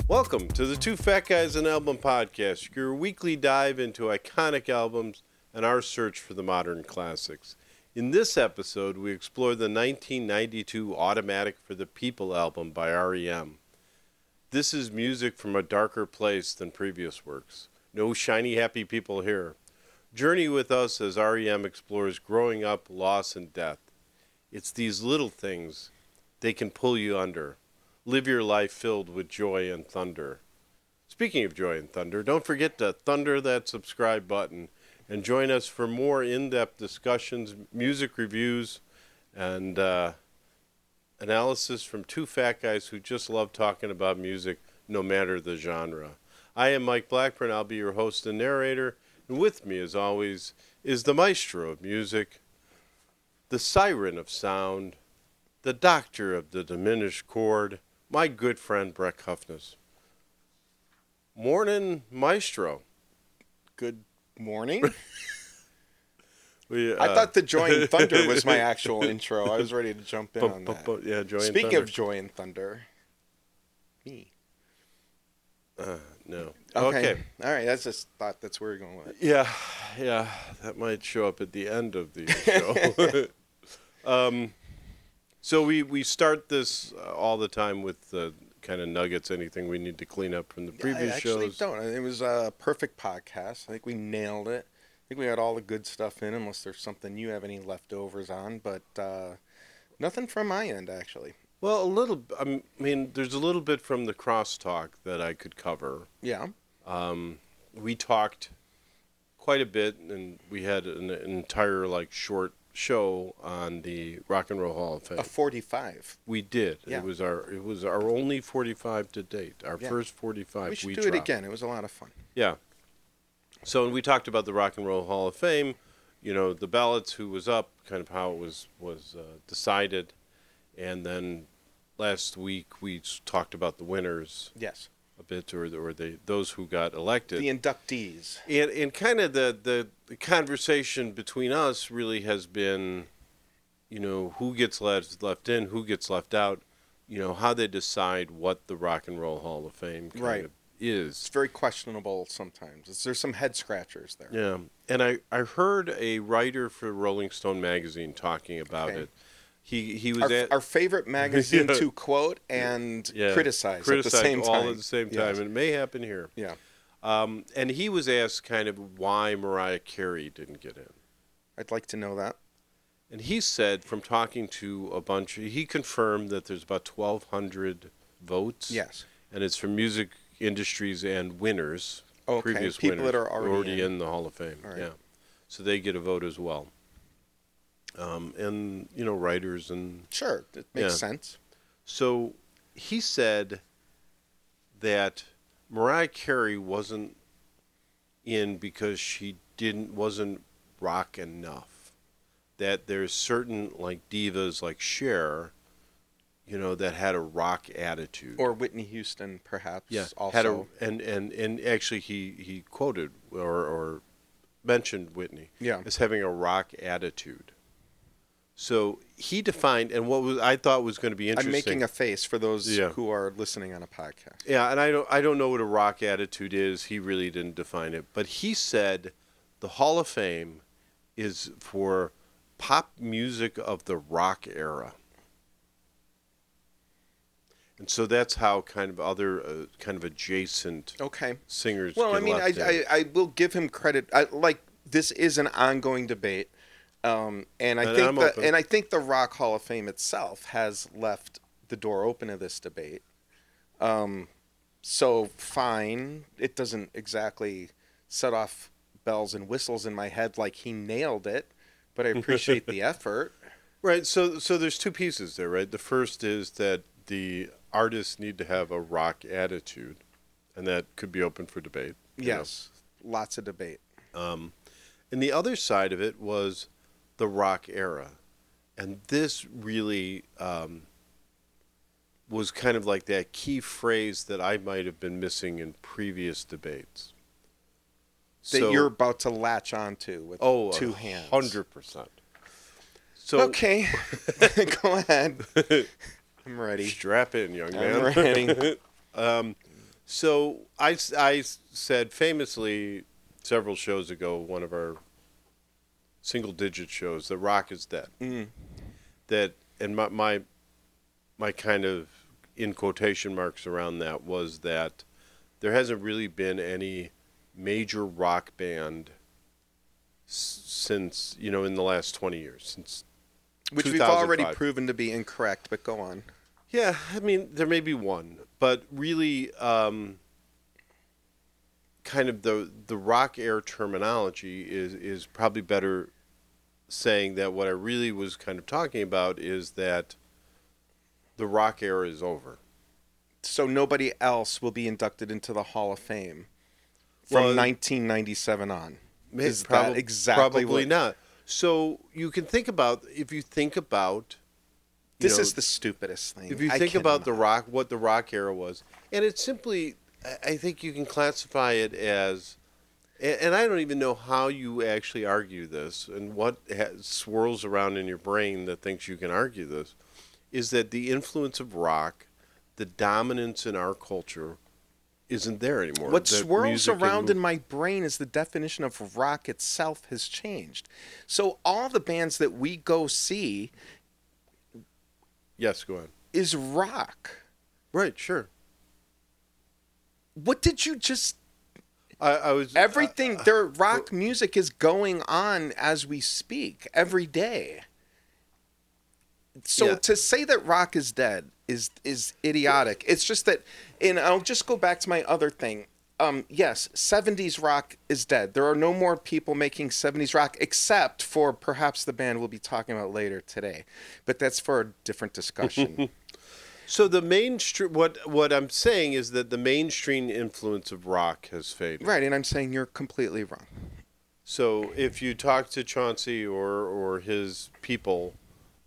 Welcome to the Two Fat Guys and Album Podcast, your weekly dive into iconic albums and our search for the modern classics. In this episode, we explore the 1992 Automatic for the People album by R.E.M. This is music from a darker place than previous works. No shiny happy people here. Journey with us as R.E.M. explores growing up, loss, and death. It's these little things, they can pull you under. Live your life filled with joy and thunder. Speaking of joy and thunder, don't forget to thunder that subscribe button and join us for more in-depth discussions, music reviews, and analysis from two fat guys who just love talking about music no matter the genre. I am Mike Blackburn. I'll be your host and narrator. And with me, as always, is the maestro of music, the siren of sound, the doctor of the diminished chord, my good friend Brek Hufnus. Morning, maestro. Good morning. I I thought the Joy and Thunder was my actual intro. I was ready to jump in on that. Yeah, Joy and Speaking Thunder. of Joy and Thunder, me. No. Okay. All right. That's just thought that's where you're going with it. Yeah, that might show up at the end of the show. So we start this all the time with kind of nuggets, anything we need to clean up from the previous I actually shows. don't. It was a perfect podcast. I think we nailed it. I think we had all the good stuff in, unless there's something you have any leftovers on. But nothing from my end, actually. Well, a little. I mean, there's a little bit from the crosstalk that I could cover. Yeah. We talked quite a bit, and we had an entire short show on the Rock and Roll Hall of Fame. A 45. We did. Yeah. It was our only 45 to date. Our first 45. We should do it again. It was a lot of fun. Yeah. So we talked about the Rock and Roll Hall of Fame, the ballots, who was up, kind of how it was decided, and then last week we talked about the winners. Yes. A bit, or those who got elected. The inductees. And kind of the conversation between us really has been, who gets left in, who gets left out, how they decide what the Rock and Roll Hall of Fame kind of is. It's very questionable sometimes. There's some head scratchers there. Yeah, and I heard a writer for Rolling Stone magazine talking about it. He was our favorite magazine to quote and criticize at the same time. All at the same time, and it may happen here. Yeah. And he was asked kind of why Mariah Carey didn't get in. I'd like to know that. And he said, from talking to he confirmed that there's about 1,200 votes. Yes. And it's from music industries and winners, previous people winners, that are already in the Hall of Fame. Right. Yeah. So they get a vote as well. And, writers and... Sure, it makes sense. So he said that Mariah Carey wasn't in because she wasn't rock enough. That there's certain, divas like Cher, that had a rock attitude. Or Whitney Houston, perhaps, also. Had and actually he quoted or mentioned Whitney as having a rock attitude. So he defined, and what I thought was going to be interesting. I'm making a face for those who are listening on a podcast. Yeah, and I don't know what a rock attitude is. He really didn't define it, but he said the Hall of Fame is for pop music of the rock era, and so that's how kind of other kind of adjacent singers. Well, get left in. I will give him credit. This is an ongoing debate. And I think the Rock Hall of Fame itself has left the door open to this debate. So fine, it doesn't exactly set off bells and whistles in my head like he nailed it, but I appreciate the effort. Right. So there's two pieces there, right? The first is that the artists need to have a rock attitude, and that could be open for debate. Yes, lots of debate. And the other side of it was the rock era, and this really was kind of like that key phrase that I might have been missing in previous debates. That you're about to latch onto with two hands. 100%. So okay, go ahead. I'm ready. Strap in, young man. I'm ready. So I said famously several shows ago, one of our single-digit shows, that rock is dead. Mm. That, and my kind of in quotation marks around that was that there hasn't really been any major rock band since, in the last 20 years, since Which we've already 2005. proven to be incorrect, but go on. Yeah, I mean, there may be one, but really, kind of the rock era terminology is probably better saying that what I really was kind of talking about is that the rock era is over. So nobody else will be inducted into the Hall of Fame from 1997 on. Is that exactly probably what? not. So you can think about, if you think about, This is the stupidest thing. if you think about the rock, what the rock era was, and it's simply, I think you can classify it as, and I don't even know how you actually argue this, and what swirls around in your brain that thinks you can argue this, is that the influence of rock, the dominance in our culture, isn't there anymore. What That swirls music around and in my brain is the definition of rock itself has changed. So all the bands that we go see Yes, go ahead. is rock. Right, sure. What did you just... I was Everything, their rock music is going on as we speak every day. So Yeah. to say that rock is dead is idiotic. It's just that, and I'll just go back to my other thing. Yes, 70s rock is dead. There are no more people making 70s rock except for perhaps the band we'll be talking about later today. But that's for a different discussion. So the mainstream, what I'm saying is that the mainstream influence of rock has faded. Right, and I'm saying you're completely wrong. So if you talk to Chauncey or his people,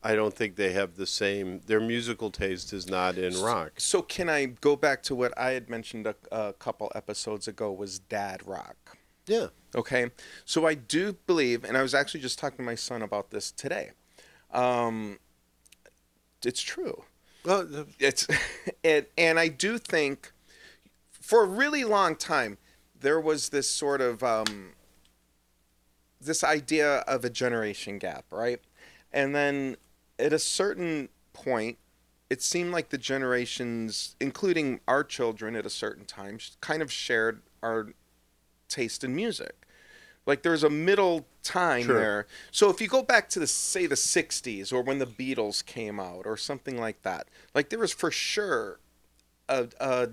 I don't think they have the same. Their musical taste is not in rock. So can I go back to what I had mentioned a couple episodes ago was dad rock? Yeah. Okay, so I do believe, and I was actually just talking to my son about this today. It's true. Well, It's and I do think for a really long time there was this sort of this idea of a generation gap, right? And then at a certain point, it seemed like the generations, including our children at a certain time, kind of shared our taste in music. Like there's a middle time Sure. there. So if you go back to the 60s or when the Beatles came out or something like that, like there was for sure a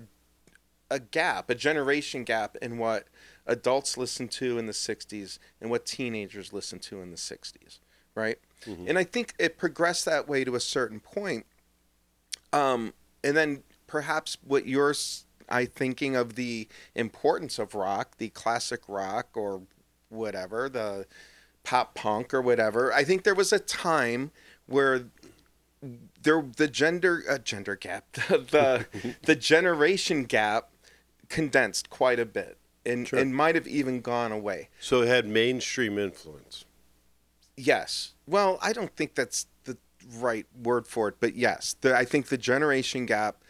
gap, a generation gap in what adults listened to in the 60s and what teenagers listened to in the 60s, right? Mm-hmm. And I think it progressed that way to a certain point. And then perhaps what you're thinking of the importance of rock, the classic rock or whatever, the pop punk or whatever. I think there was a time where the gender gap, the generation gap condensed quite a bit and, Sure. and might have even gone away. so it had mainstream influence. Yes. Well, I don't think that's the right word for it, but yes, I think the generation gap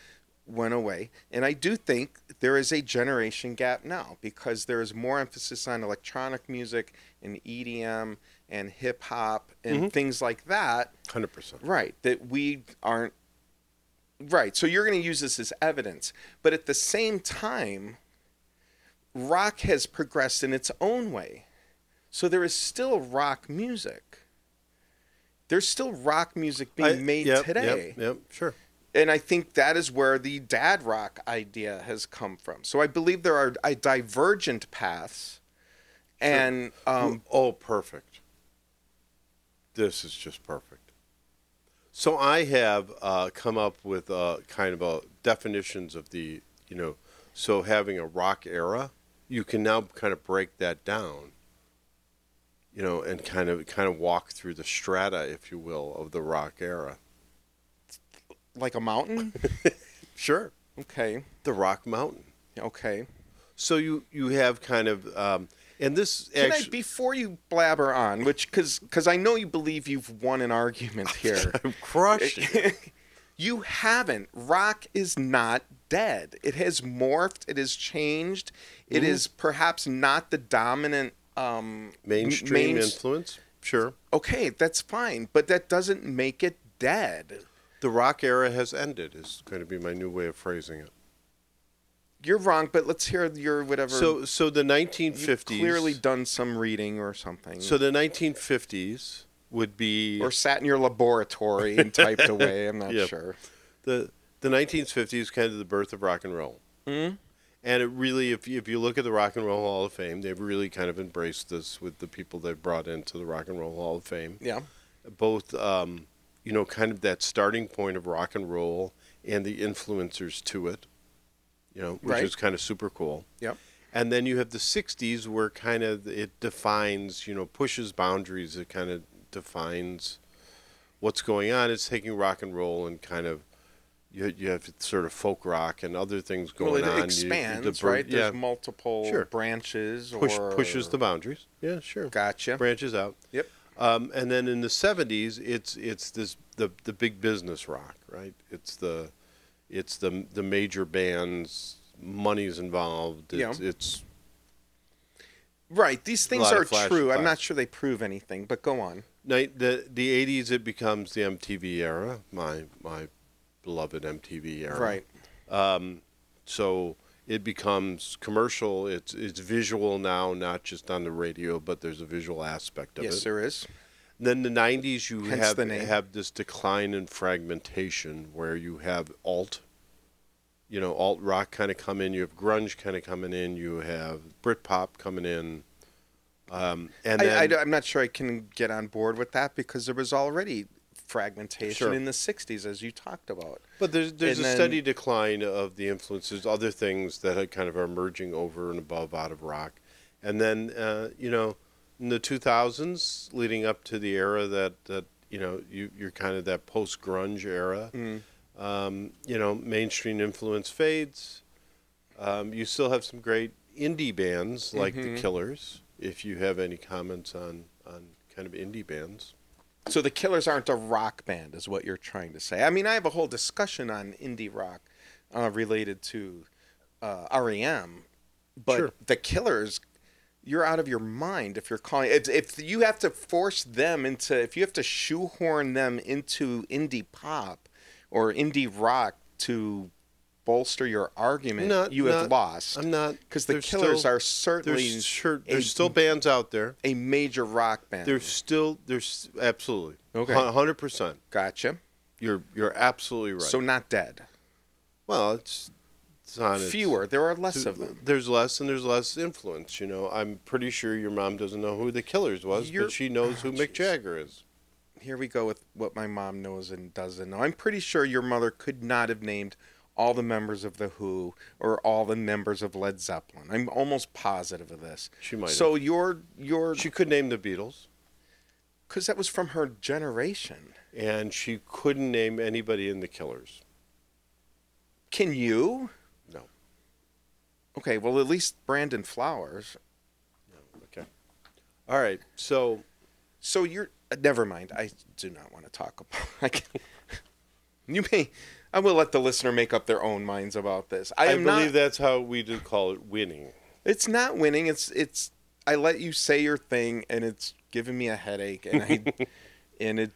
went away. And I do think there is a generation gap now because there is more emphasis on electronic music and EDM and hip hop and things like that. 100%. Right. That we aren't. Right. So you're going to use this as evidence. But at the same time, rock has progressed in its own way. So there is still rock music. There's still rock music being made today. Yep, sure. And I think that is where the dad rock idea has come from. So I believe there are divergent paths. And perfect. This is just perfect. So I have come up with kind of a definitions of the, so having a rock era, you can now kind of break that down, and kind of walk through the strata, if you will, of the rock era. like a mountain? Sure. Okay. The Rock Mountain. Okay. So you have kind of, and this Can actually, I, before you blabber on, which, because I know you believe you've won an argument here. I'm crushing it. You haven't. Rock is not dead. It has morphed. It has changed. It is perhaps not the dominant Mainstream influence. Sure. Okay, that's fine, but that doesn't make it dead. The rock era has ended is going to be my new way of phrasing it. You're wrong, but let's hear your whatever. So the 1950s. You've clearly done some reading or something. So the 1950s would be. Or sat in your laboratory and typed away. I'm not sure. The 1950s kind of the birth of rock and roll. Mm-hmm. And it really, if you look at the Rock and Roll Hall of Fame, they've really kind of embraced this with the people they've brought into the Rock and Roll Hall of Fame. Yeah. Both, kind of that starting point of rock and roll and the influencers to it, which is kind of super cool. Yep. And then you have the 60s where kind of it defines, pushes boundaries. It kind of defines what's going on. It's taking rock and roll and kind of, you have sort of folk rock and other things going on. Well, it expands, right? There's multiple branches. Pushes the boundaries. Yeah, sure. Gotcha. Branches out. Yep. And then in the 70s, it's the big business rock, right? It's the major bands, money's involved. It's right. These things are true. I'm not sure they prove anything, but go on. The 80s, it becomes the MTV era. My beloved MTV era. Right. So it becomes commercial. It's visual now, not just on the radio, but there's a visual aspect of it. Yes, there is. Then the 90s, you Hence the name. have this decline in fragmentation where you have alt rock kind of come in. You have grunge kind of coming in. You have Britpop coming in. And then, I'm not sure I can get on board with that because there was already fragmentation in the 60s, as you talked about. But there's a steady decline of the influences, other things that kind of are emerging over and above out of rock. And then, in the 2000s, leading up to the era that you're kind of that post-grunge era, mainstream influence fades. You still have some great indie bands like the Killers, if you have any comments on kind of indie bands. So the Killers aren't a rock band, is what you're trying to say. I mean, I have a whole discussion on indie rock related to R.E.M., but the Killers, you're out of your mind if you're calling. If you have to force them into, if you have to shoehorn them into indie pop or indie rock to bolster your argument, you have lost. I'm not, because the Killers are certainly there's still bands out there. A major rock band. There's absolutely 100%. Gotcha. You're absolutely right. So not dead. Well, it's on fewer. There are less of them. There's less and there's less influence. I'm pretty sure your mom doesn't know who the Killers was, but she knows who Mick Jagger is. Here we go with what my mom knows and doesn't know. I'm pretty sure your mother could not have named all the members of The Who or all the members of Led Zeppelin. I'm almost positive of this. She might. So have. She could name the Beatles. Because that was from her generation. And she couldn't name anybody in the Killers. Can you? No. Okay, well, at least Brandon Flowers. No. Okay. All right. So you're... never mind. I do not want to talk about... You may... I will let the listener make up their own minds about this. I believe that's how we do call it winning. It's not winning. It's. I let you say your thing, and it's giving me a headache. And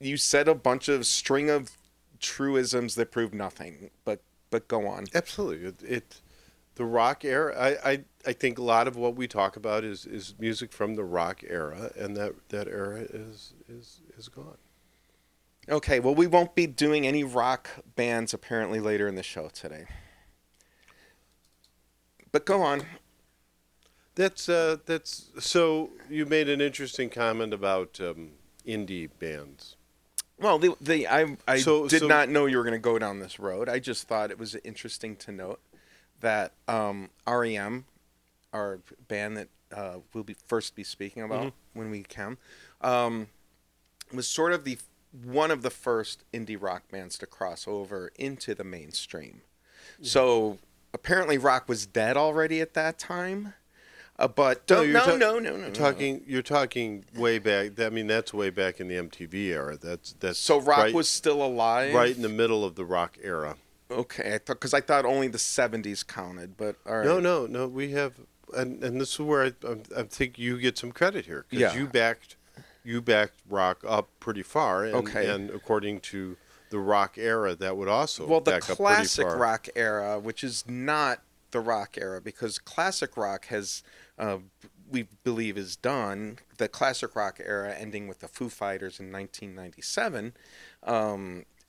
you said a bunch of string of truisms that prove nothing. But go on. Absolutely. The rock era. I think a lot of what we talk about is music from the rock era, and that era is gone. Okay, well, we won't be doing any rock bands apparently later in the show today. But go on. That's so you made an interesting comment about indie bands. Well, I did not know you were going to go down this road. I just thought it was interesting to note that R.E.M., our band that we'll first be speaking about when we can, was sort of one of the first indie rock bands to cross over into the mainstream. So apparently rock was dead already at that time. But No, no. You're talking way back. I mean, that's way back in the MTV era. That's So rock right, was still alive? right in the middle of the rock era. Okay, I thought only the 70s counted, but all right. No. We have, and this is where I think you get some credit here because Yeah. you backed rock up pretty far, and, Okay. and according to the rock era, that would also Well, the back up pretty classic far. rock era, which is not the rock era, because classic rock has, we believe, is done. The classic rock era, ending with the Foo Fighters in 1997,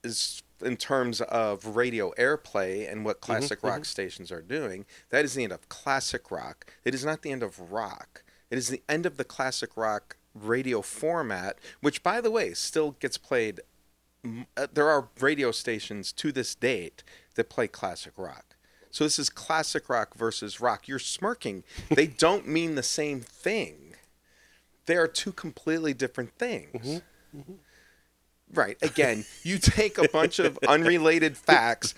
is in terms of radio airplay and what classic rock stations are doing. That is the end of classic rock. It is not the end of rock. It is the end of the classic rock radio format, which, by the way, still gets played. There are radio stations to this date that play classic rock. So this is classic rock versus rock. You're smirking. They don't mean the same thing. They are two completely different things. Right. Again, you take a bunch of unrelated facts,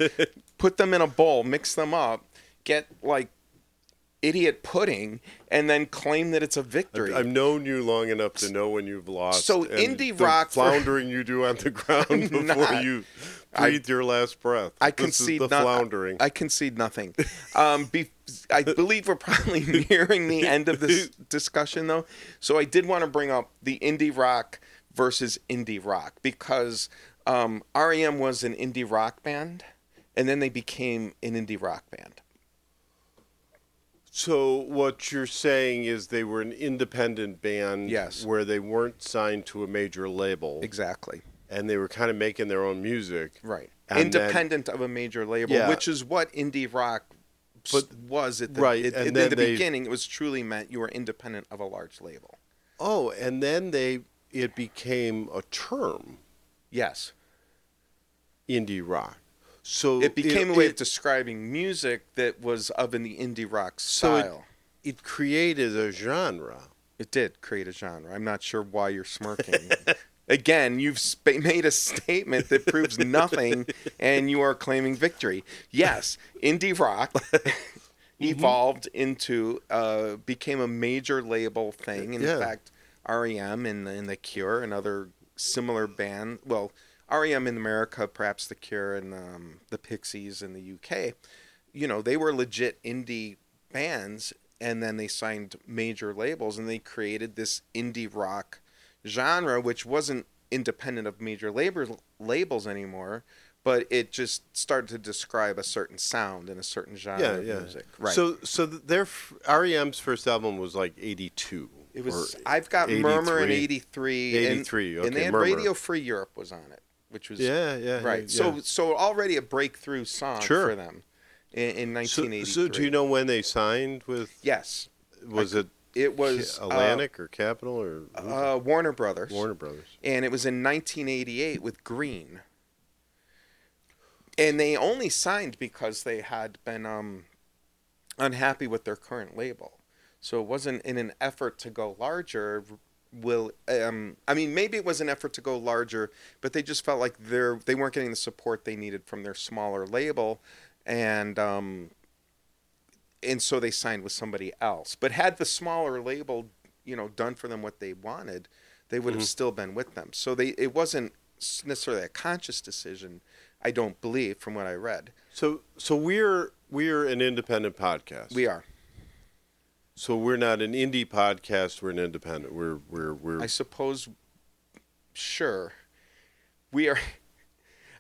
put them in a bowl, mix them up, get like idiot pudding, and then claim that it's a victory. I've known you long enough to know when you've lost. So and indie the rock floundering you do on the ground before you breathe your last breath. I This is concede the floundering. I concede nothing. I believe we're probably nearing the end of this discussion, though. So I did want to bring up the indie rock versus indie rock, because R.E.M. was an indie rock band, and then they became an indie rock band. So what you're saying is they were an independent band, Yes. where they weren't signed to a major label, Exactly. and they were kind of making their own music. Right. And Independent of a major label, Yeah. which is what indie rock was at the, Right, in and then the they- beginning. It was truly meant you were independent of a large label. Oh, and then it became a term, Yes. indie rock. So It became a way of describing music that was of in the indie rock So style. it created a genre. It did create a genre. I'm not sure why you're smirking. Again, you've made a statement that proves nothing, and you are claiming victory. Yes, indie rock evolved into, became a major label thing. In fact, R.E.M. and The Cure and other similar bands, well, R.E.M. in America, perhaps The Cure and the Pixies in the UK, they were legit indie bands, and then they signed major labels, and they created this indie rock genre, which wasn't independent of major labels anymore, but it just started to describe a certain sound and a certain genre of music. Right. So their REM's first album was like 82. It was. I've got Murmur in 83. 83, okay, and they had Murmur. Radio Free Europe was on it, which was Yeah. right. So already a breakthrough song for them in 1983. So do you know when they signed with? Yes. It was Atlantic or Capitol or Warner Brothers. Warner Brothers. And it was in 1988 with Green. And they only signed because they had been unhappy with their current label. So it wasn't in an effort to go larger. Maybe it was an effort to go larger, but they just felt like they weren't getting the support they needed from their smaller label, and so they signed with somebody else. But had the smaller label, done for them what they wanted, they would have still been with them. So it wasn't necessarily a conscious decision, I don't believe, from what I read. So we're an independent podcast. We are. So we're not an indie podcast. We're an independent. We're. I suppose. Sure. We are.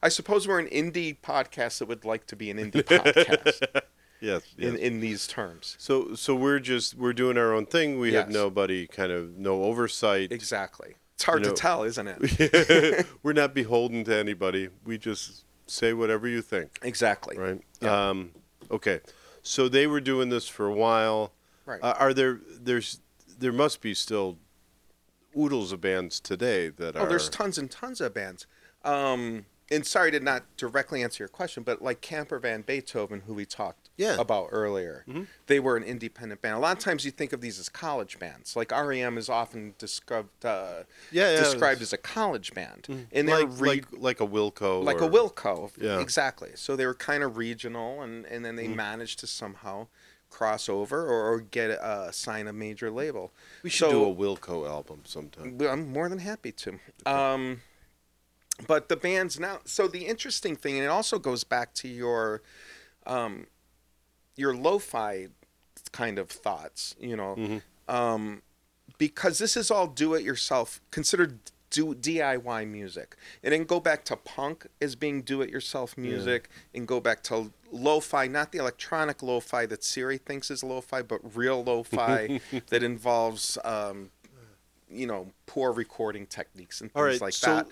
I suppose we're an indie podcast that would like to be an indie podcast. Yes. In these terms. So we're doing our own thing. We have nobody, no oversight. Exactly. It's hard to tell, isn't it? We're not beholden to anybody. We just say whatever you think. Exactly. Right. Yeah. Okay. So they were doing this for a while. Right. There must be still oodles of bands today that are. Oh, there's tons and tons of bands. And sorry to not directly answer your question, but like Camper Van Beethoven, who we talked about earlier, they were an independent band. A lot of times you think of these as college bands. Like R.E.M. is often described as a college band. And they're like a Wilco. Like a Wilco, Yeah. exactly. So they were kind of regional, and then they managed to somehow cross over or get sign a major label. We should do a Wilco album sometime. I'm more than happy to. But the bands now. So the interesting thing, and it also goes back to your lo-fi kind of thoughts, because this is all do-it-yourself, considered DIY music. And then go back to punk as being do-it-yourself music, and go back to lo-fi, not the electronic lo-fi that Siri thinks is lo-fi, but real lo-fi that involves, poor recording techniques and things like that.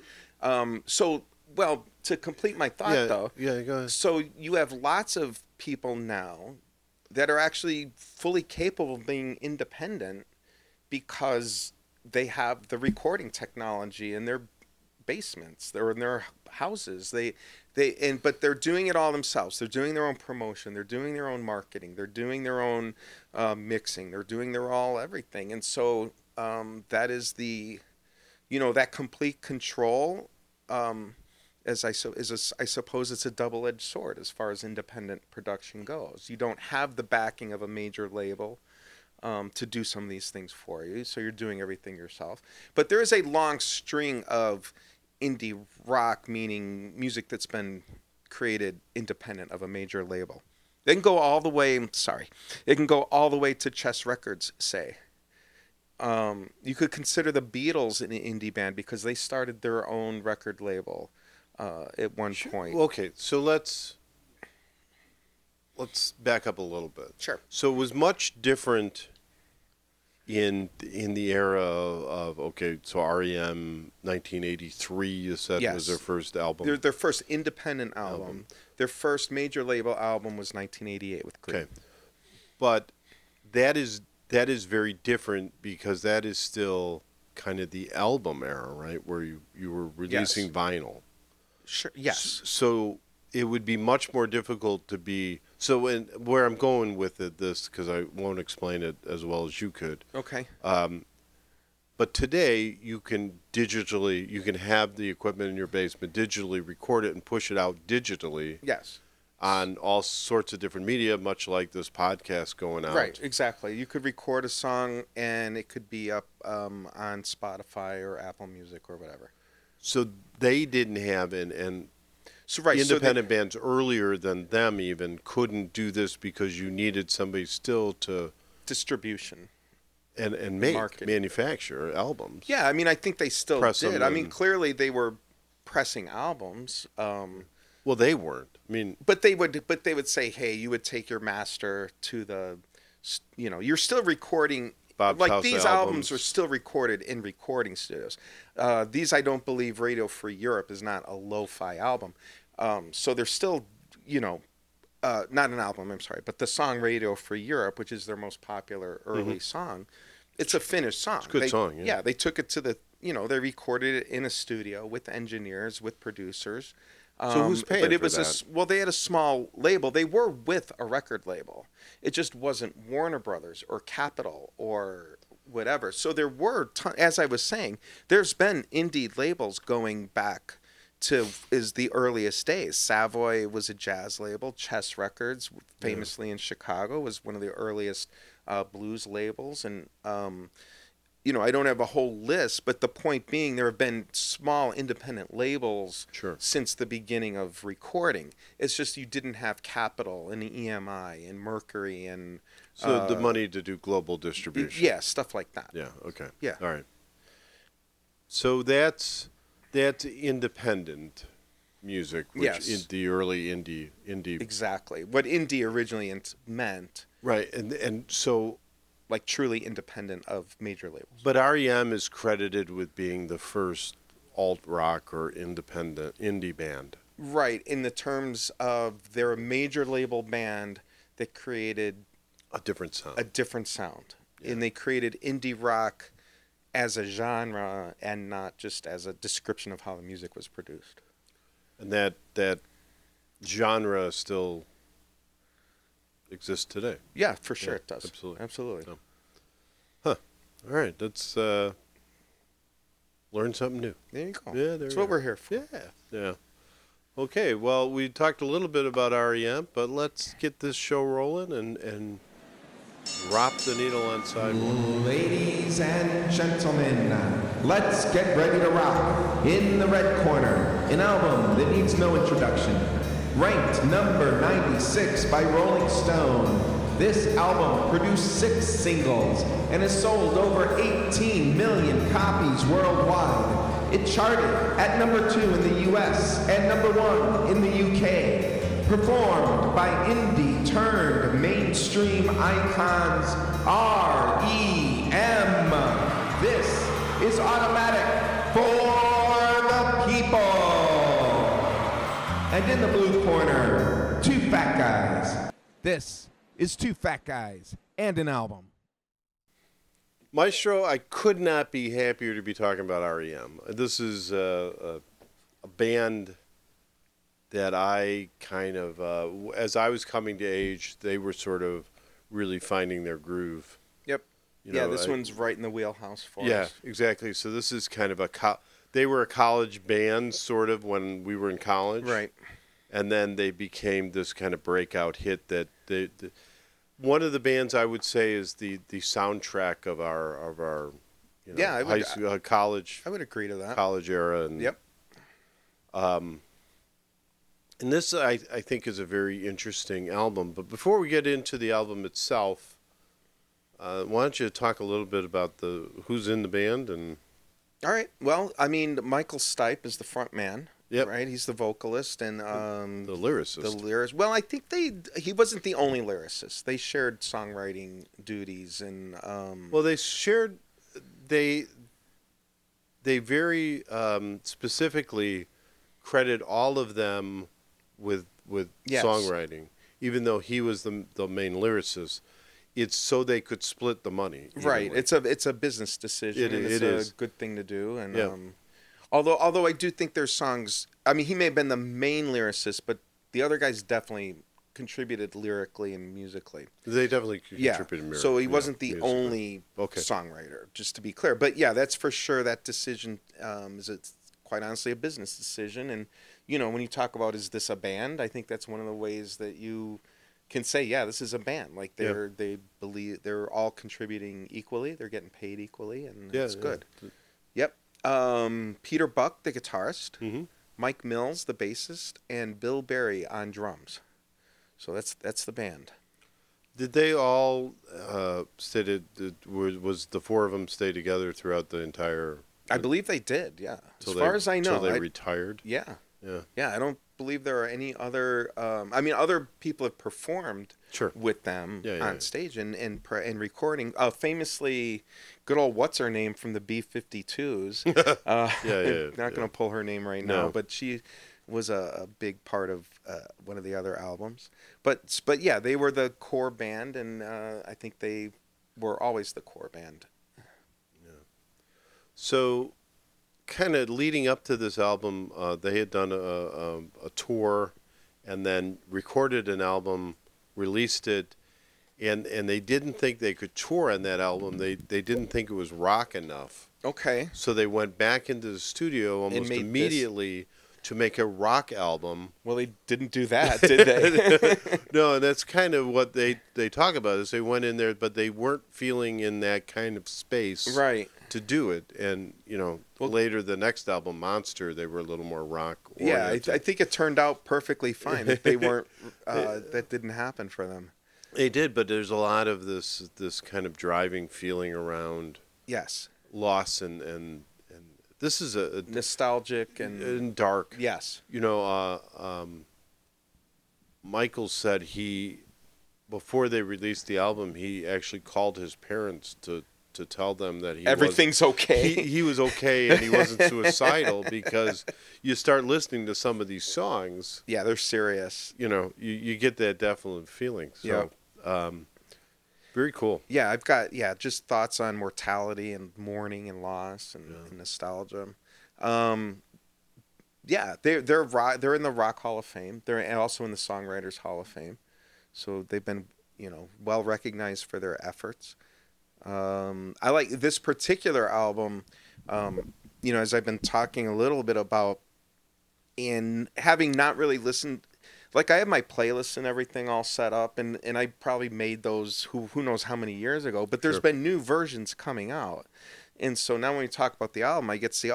Well, to complete my thought, though. Yeah, go ahead. So you have lots of people now that are actually fully capable of being independent because they have the recording technology in their basements, they're in their houses. But they're doing it all themselves. They're doing their own promotion. They're doing their own marketing. They're doing their own mixing. They're doing everything. And so that is that complete control. I suppose it's a double-edged sword as far as independent production goes. You don't have the backing of a major label to do some of these things for you, so you're doing everything yourself. But there is a long string of indie rock, meaning music that's been created independent of a major label. It can go all the way to Chess Records, say. You could consider the Beatles an indie band because they started their own record label at one point. Okay, so let's back up a little bit. Sure. So it was much different in the era of so R.E.M. 1983, you said, was their first album. Their first independent album. Their first major label album was 1988 with Green. Okay, but that is very different because that is still kind of the album era, right? Where you were releasing vinyl. Sure. Yes. So it would be much more difficult to be. So where I'm going with this, because I won't explain it as well as you could. Okay. But today you can have the equipment in your basement, digitally record it and push it out digitally. Yes. On all sorts of different media, much like this podcast going out. Right, exactly. You could record a song and it could be up on Spotify or Apple Music or whatever. So they didn't have independent bands earlier than them even couldn't do this because you needed somebody still to distribution and manufacture albums. Yeah, I mean, I think they still did. I mean, clearly they were pressing albums. Well, they weren't. I mean, but they would say, hey, you would take your master to the, you're still recording. Bob's like House these albums are still recorded in recording studios. These, I don't believe, Radio Free Europe is not a lo-fi album. So they're still, not an album, I'm sorry, but the song Radio Free Europe, which is their most popular early song, it's a finished song. It's a good song, yeah. Yeah, they took it to the, they recorded it in a studio with engineers, with producers. So who's paying but it for was that? They had a small label. They were with a record label. It just wasn't Warner Brothers or Capitol or whatever. So there were, as I was saying, there's been indie labels going back to the earliest days. Savoy was a jazz label. Chess Records, famously in Chicago, was one of the earliest blues labels. And I don't have a whole list, but the point being, there have been small independent labels since the beginning of recording. It's just you didn't have Capitol and EMI and Mercury and so the money to do global distribution. Yeah, stuff like that. Yeah. Okay. Yeah. All right. So that's independent music, which in the early indie. Exactly. What indie originally meant. Right, and so. Like truly independent of major labels. But R.E.M. is credited with being the first alt-rock or independent indie band. Right, in the terms of they're a major label band that created a different sound. Yeah. And they created indie rock as a genre and not just as a description of how the music was produced. And that genre still exists today. Yeah, for sure it does. Absolutely. So, all right, let's learn something new. There you go. Yeah, that's what we're here for. Yeah. Okay, well, we talked a little bit about R.E.M., but let's get this show rolling and Drop the needle on side one. Ladies and gentlemen, let's get ready to rock. In the red corner, an album that needs no introduction. Ranked number 96 by Rolling Stone. This album produced 6 singles and has sold over 18 million copies worldwide. It charted at number 2 in the US and number 1 in the UK. Performed by indie turned mainstream icons R.E.M. This is Automatic for the People. And in the blue corner, 2 fat guys. This is 2 fat guys and an album. Maestro, I could not be happier to be talking about R.E.M. This is a band that I kind of, as I was coming to age, they were sort of really finding their groove. Yep. This one's right in the wheelhouse for us. Yeah, exactly. So this is kind of they were a college band, sort of, when we were in college. Right. And then they became this kind of breakout hit that one of the bands I would say is the soundtrack of our high school, college. I would agree to that. College era. And, yep. And this, I think, is a very interesting album. But before we get into the album itself, why don't you talk a little bit about who's in the band? And all right. Well, I mean, Michael Stipe is the front man. Yep. Right. He's the vocalist and the lyricist. Well, I think he wasn't the only lyricist. They shared songwriting duties and. Well, they shared. They very specifically credit all of them with yes. songwriting, even though he was the main lyricist. It's so they could split the money. Right. Evenly. It's a business decision. It is a good thing to do. And although I do think there's songs. I mean, he may have been the main lyricist, but the other guys definitely contributed lyrically and musically. They definitely contributed. Yeah. So he wasn't the only songwriter, just to be clear. But yeah, that's for sure. That decision is quite honestly a business decision. And when you talk about is this a band, I think that's one of the ways that you can say, yeah, this is a band. Like they believe they're all contributing equally. They're getting paid equally, and it's good. Yep. Peter Buck, the guitarist, mm-hmm. Mike Mills, the bassist, and Bill Berry on drums. So that's the band. Did they all was the 4 of them stay together throughout the entire? I believe they did. Yeah, as far as I know, until they retired. Yeah. Yeah. I don't believe there are any other. I mean, other people have performed with them on stage and recording. Famously, good old what's her name from the B-52s. Not going to pull her name right now, but she was a big part of one of the other albums. But yeah, they were the core band, and I think they were always the core band. Yeah. So, kind of leading up to this album, they had done a tour, and then recorded an album, released it, and they didn't think they could tour on that album. They didn't think it was rock enough. Okay. So they went back into the studio almost immediately to make a rock album. Well, they didn't do that, did they? No, and that's kind of what they talk about is they went in there, but they weren't feeling in that kind of space to do it. And, later the next album, Monster, they were a little more rock oriented. Yeah, I think it turned out perfectly fine. They weren't, that didn't happen for them. They did, but there's a lot of this kind of driving feeling around loss and this is a nostalgic and dark. Yes. Michael said before they released the album, he actually called his parents to tell them that everything's okay. He was okay and he wasn't suicidal because you start listening to some of these songs. Yeah, they're serious. You get that definite feeling. So, very cool. Yeah, I've got just thoughts on mortality and mourning and loss and nostalgia. They're in the Rock Hall of Fame. They're also in the Songwriters Hall of Fame. So they've been well recognized for their efforts. I like this particular album. As I've been talking a little bit about, and having not really listened. like I have my playlists and everything all set up, and I probably made those who knows how many years ago. But there's been new versions coming out, and so now when we talk about the album, I get to see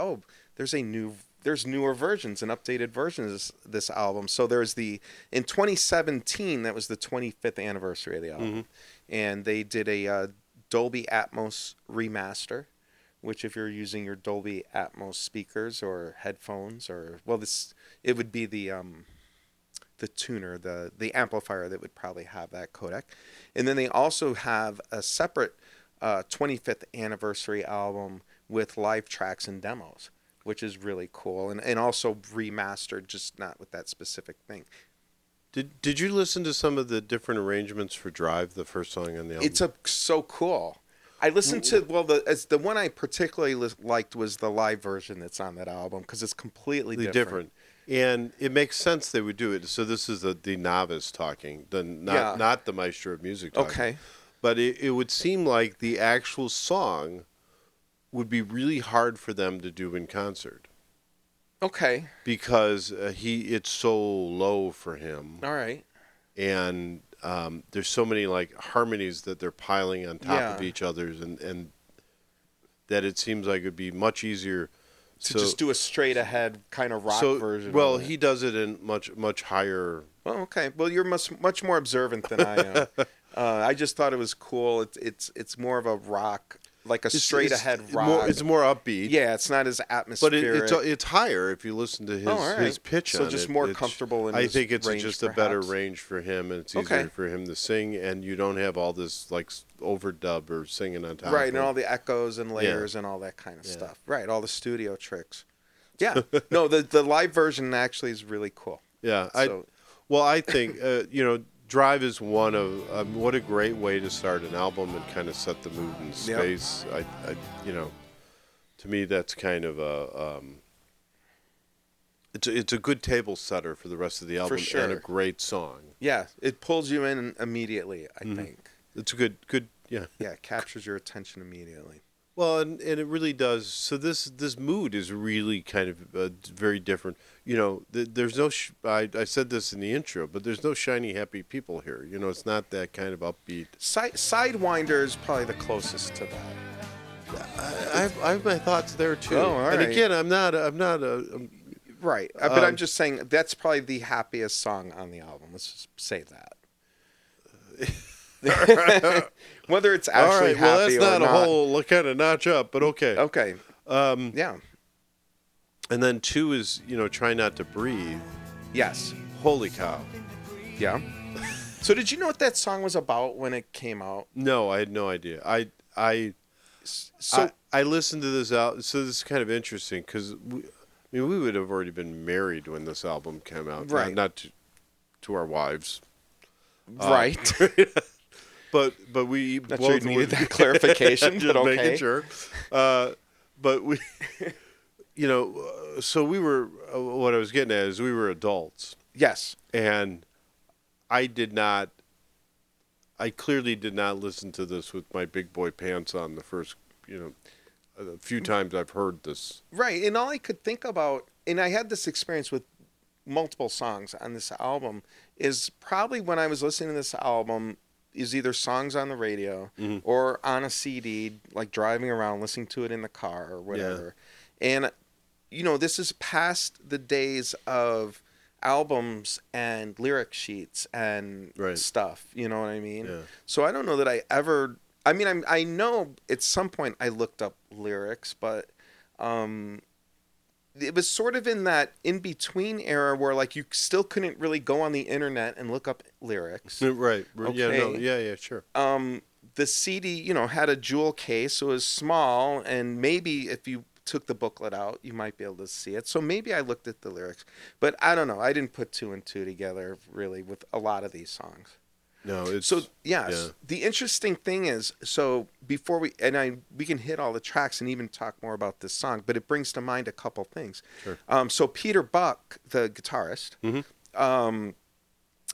there's newer versions and updated versions of this album. So there's in 2017, that was the 25th anniversary of the album, and they did a Dolby Atmos remaster, which if you're using your Dolby Atmos speakers or headphones it would be the tuner, the amplifier that would probably have that codec. And then they also have a separate 25th anniversary album with live tracks and demos, which is really cool, and also remastered, just not with that specific thing. Did you listen to some of the different arrangements for Drive, the first song on the album? It's so cool. I listened to the one I particularly liked was the live version that's on that album, because it's completely different. And it makes sense they would do it. So this is the novice talking, not the maestro of music talking. Okay. But it would seem like the actual song would be really hard for them to do in concert. Okay. Because it's so low for him. All right. And there's so many like harmonies that they're piling on top of each other's, and that it seems like it'd be much easier to just do a straight ahead kind of rock version. Well, he does it in much higher. Well, okay. Well, you're much more observant than I am. I just thought it was cool. It's more of a rock, like a straight ahead rock. It's more upbeat. Yeah, it's not as atmospheric. But it's higher if you listen to his pitch on it. So just more comfortable in I his think it's range, just perhaps. a better range for him, and it's easier for him to sing, and you don't have all this like overdub or singing on top. Right, and all the echoes and layers and all that kind of stuff. Right, all the studio tricks. Yeah. No, the live version actually is really cool. Yeah. I think Drive is one of what a great way to start an album and kind of set the mood and space. Yep. To me that's kind of a it's a good table setter for the rest of the album, and a great song. Yeah, it pulls you in immediately, I think. It's a good yeah. Yeah, it captures your attention immediately. Well, and it really does. So this mood is really kind of very different. There's no. I said this in the intro, but there's no shiny happy people here. It's not that kind of upbeat. Sidewinder is probably the closest to that. I have my thoughts there too. Oh, all right. And again, I'm not right. But I'm just saying that's probably the happiest song on the album. Let's just say that. Whether it's actually happy well, that's or not not. a whole kind of notch up, but okay. Okay. Yeah. And then 2 is, Try Not to Breathe. Yes. Holy cow. Yeah. So did you know what that song was about when it came out? No, I had no idea. I listened to this out. So this is kind of interesting because we would have already been married when this album came out. Right. Not to our wives. Right. But we not sure you needed that clarification, just but okay. making sure. But we, so we were. What I was getting at is we were adults. Yes. And I clearly did not listen to this with my big boy pants on the first, a few times I've heard this. Right, and all I could think about, and I had this experience with multiple songs on this album, is probably when I was listening to this album, is either songs on the radio or on a CD, like driving around, listening to it in the car or whatever. Yeah. And, this is past the days of albums and lyric sheets and stuff, you know what I mean? Yeah. So I don't know that I know at some point I looked up lyrics, but it was sort of in that in-between era where, like, you still couldn't really go on the internet and look up lyrics. Right. Okay. Yeah, sure. The CD, had a jewel case, so it was small, and maybe if you took the booklet out, you might be able to see it. So maybe I looked at the lyrics. But I don't know. I didn't put 2 and 2 together, really, with a lot of these songs. No, it's... So, yes. The interesting thing is, so before we can hit all the tracks and even talk more about this song, but it brings to mind a couple things. Sure. So Peter Buck, the guitarist,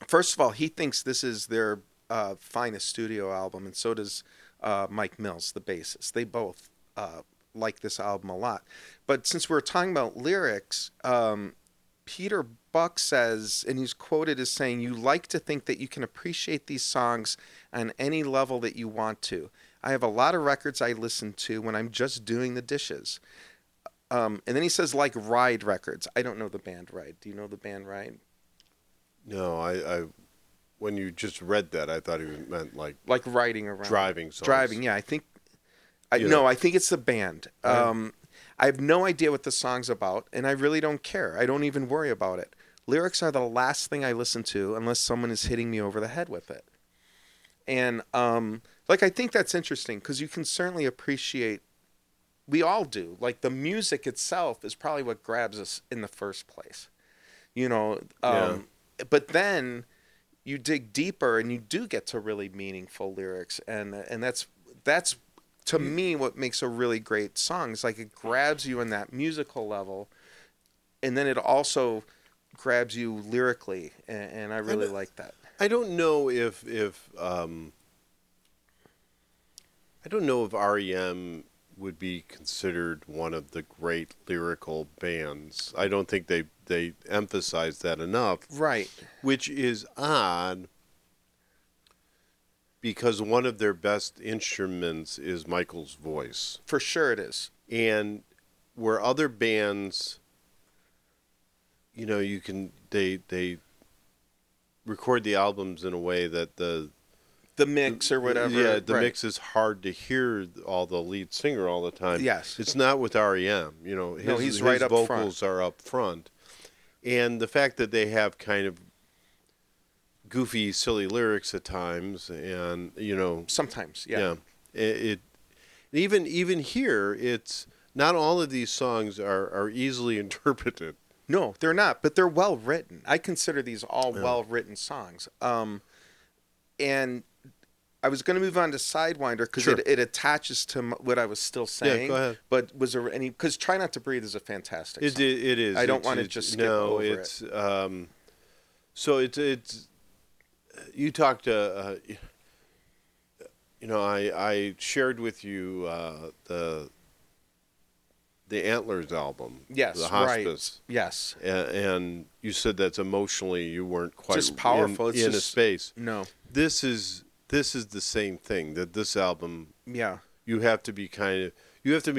first of all, he thinks this is their finest studio album, and so does Mike Mills, the bassist. They both like this album a lot. But since we're talking about lyrics, Peter Buck says, and he's quoted as saying, "You like to think that you can appreciate these songs on any level that you want to. I have a lot of records I listen to when I'm just doing the dishes." And then he says, like Ride records. I don't know the band Ride. Do you know the band Ride? No, I when you just read that, I thought he meant like riding around. driving songs. Driving, yeah. I think it's the band. Right. I have no idea what the song's about, and I really don't care. I don't even worry about it. Lyrics are the last thing I listen to unless someone is hitting me over the head with it. And I think that's interesting because you can certainly appreciate. We all do. Like the music itself is probably what grabs us in the first place. But then you dig deeper and you do get to really meaningful lyrics, and that's to me what makes a really great song. It's like it grabs you in that musical level, and then it also grabs you lyrically, and I really like that. I don't know if REM would be considered one of the great lyrical bands. I don't think they emphasize that enough. Right. Which is odd because one of their best instruments is Michael's voice. For sure it is. And where other bands, they record the albums in a way that the mix or whatever. Yeah, the right. mix is hard to hear all the lead singer all the time. Yes. It's not with R.E.M. He's right up front. Vocals are up front. And the fact that they have kind of goofy, silly lyrics at times, and, Sometimes, yeah. It even here, it's not all of these songs are easily interpreted. No, they're not, but they're well written. I consider these all well written songs. And I was going to move on to Sidewinder because Sure. it attaches to what I was still saying. Yeah, go ahead. But was there any? Because "Try Not to Breathe" is a fantastic song. It is. I don't want to just skip over it. So it's. You talked to. I shared with you the Antlers album. Yes, the Hospice. right. Yes. And you said that's emotionally you weren't quite Just powerful. in a space. No. This is the same thing. That this album. Yeah. You have to be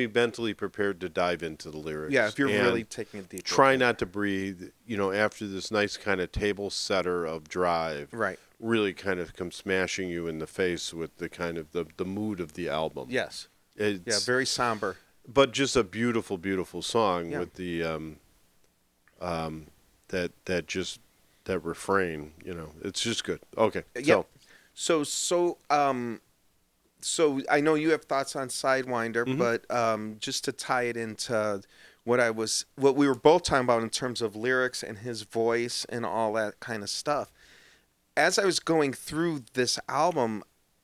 mentally prepared to dive into the lyrics. Yeah, if you're and really taking it deep. Try Not to Breathe, after this nice kind of table setter of Drive. Right. Really kind of come smashing you in the face with the kind of the mood of the album. Yes. It's, very somber. But just a beautiful, beautiful song Yeah. with the that refrain, it's just good. Okay. Yeah. So I know you have thoughts on Sidewinder, Mm-hmm. but just to tie it into what we were both talking about in terms of lyrics and his voice and all that kind of stuff. As I was going through this album,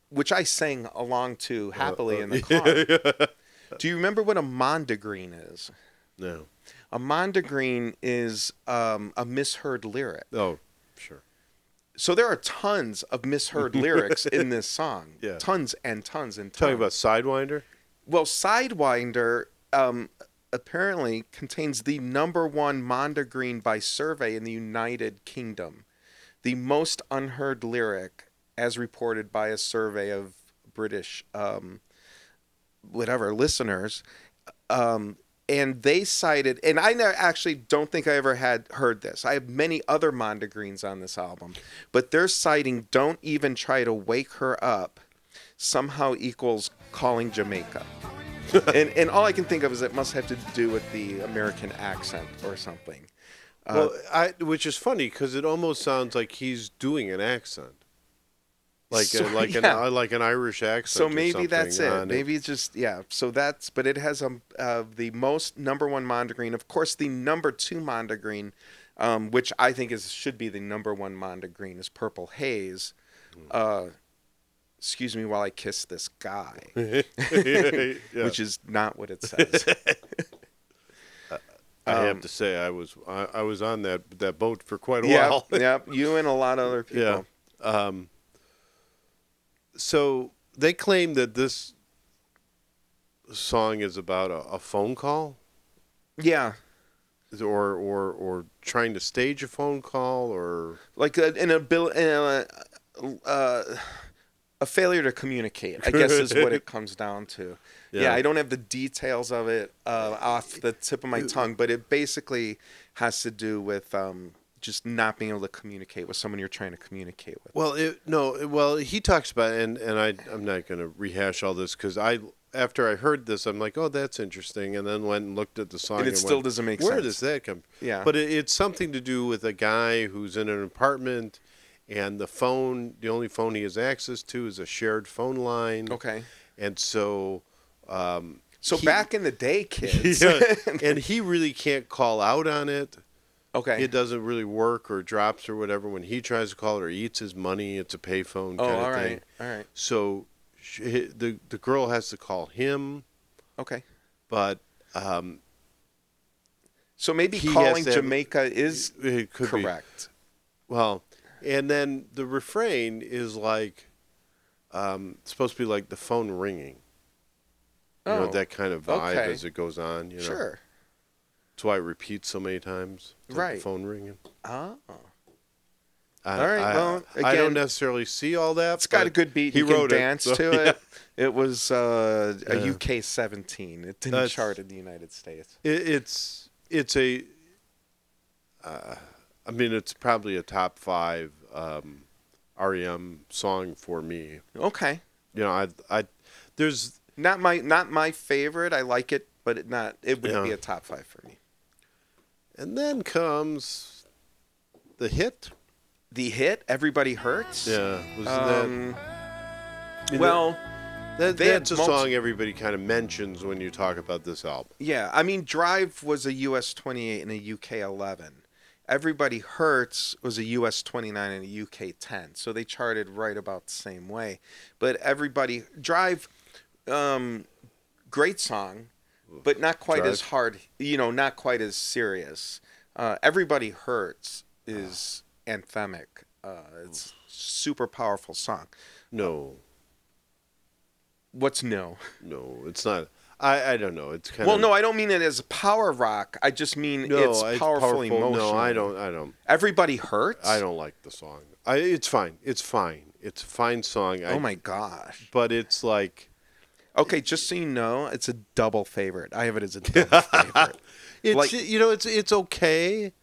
which I sang along to happily in the car, do you remember what a mondegreen is? No. A mondegreen is a misheard lyric. Oh, sure. So there are tons of misheard lyrics in this song. Yeah. Tons and tons and tons. Talking about Sidewinder? Well, Sidewinder apparently contains the #1 mondegreen by survey in the United Kingdom. The most unheard lyric as reported by a survey of British listeners. And they cited, and I actually don't think I ever had heard this. I have many other mondegreens on this album, but they're citing "Don't Even Try to Wake Her Up" somehow equals "Calling Jamaica." and all I can think of is it must have to do with the American accent or something. Which is funny because it almost sounds like he's doing an accent. Like an Irish accent. So or maybe that's it. on Maybe it's just So but it has the most #1 mondegreen. Of course, the #2 mondegreen, which I think should be the #1 mondegreen, is "Purple Haze." Excuse me while I kiss this guy, Yeah. which is not what it says. I have to say I was on that boat for quite a while. Yeah, you and a lot of other people. Yeah. So they claim that this song is about a phone call. Yeah. or trying to stage a phone call, or like a failure to communicate, I guess, is what it comes down to. Yeah, I don't have the details of it off the tip of my tongue, but it basically has to do with just not being able to communicate with someone you're trying to communicate with. Well, he talks about it, and I'm not going to rehash all this because after I heard this, I'm like, oh, that's interesting, and then went and looked at the song, and it still doesn't make sense. Where does that come? Yeah, but it's something to do with a guy who's in an apartment, and the only phone he has access to is a shared phone line. Okay, and so. Back in the day, kids, and he really can't call out on it. Okay, it doesn't really work, or drops or whatever when he tries to call it, or eats his money. It's a payphone kind of thing. All right. So the girl has to call him. Okay, but so maybe calling Jamaica is correct. Well, and then the refrain is like supposed to be like the phone ringing. You know, that kind of vibe as it goes on. You know? Sure. That's why it repeats so many times. Right. The phone ringing. Oh. All right. Well, again, I don't necessarily see all that. It's got a good beat. You can dance to it. It was a UK 17. It didn't chart in the United States. It's probably a top 5 R.E.M. song for me. Okay. You know, there's. Not my favorite. I like it, but it wouldn't be a top 5 for me. And then comes the hit. The hit, Everybody Hurts. Yeah, that's a song everybody kind of mentions when you talk about this album. Yeah, I mean, Drive was a US 28 and a UK 11. Everybody Hurts was a US 29 and a UK 10. So they charted right about the same way. But Drive. Great song, but not quite as hard, not quite as serious. Everybody Hurts is anthemic. It's super powerful song. No. What's no? No, it's not. I don't know. It's kind of. Well, no, I don't mean it as power rock. I just mean it's powerful emotional. No, I don't. Everybody Hurts? I don't like the song. It's fine. It's fine. It's a fine song. Oh my gosh. But it's like. Okay, just so you know, it's a double favorite. I have it as a double favorite. It's okay.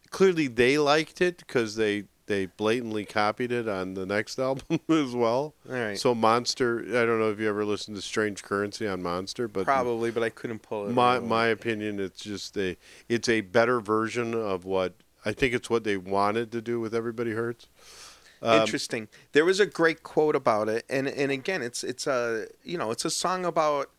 Clearly, they liked it because they blatantly copied it on the next album as well. All right. So Monster, I don't know if you ever listened to Strange Currency on Monster, but probably, but I couldn't pull it. My opinion, it's just it's a better version of what I think it's what they wanted to do with Everybody Hurts. Interesting. There was a great quote about it, and again, it's a song about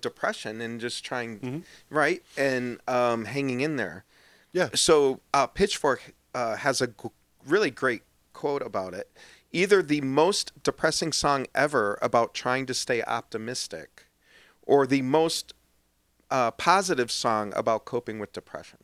depression and just trying right and hanging in there. Yeah. So Pitchfork has a really great quote about it. Either the most depressing song ever about trying to stay optimistic, or the most positive song about coping with depression.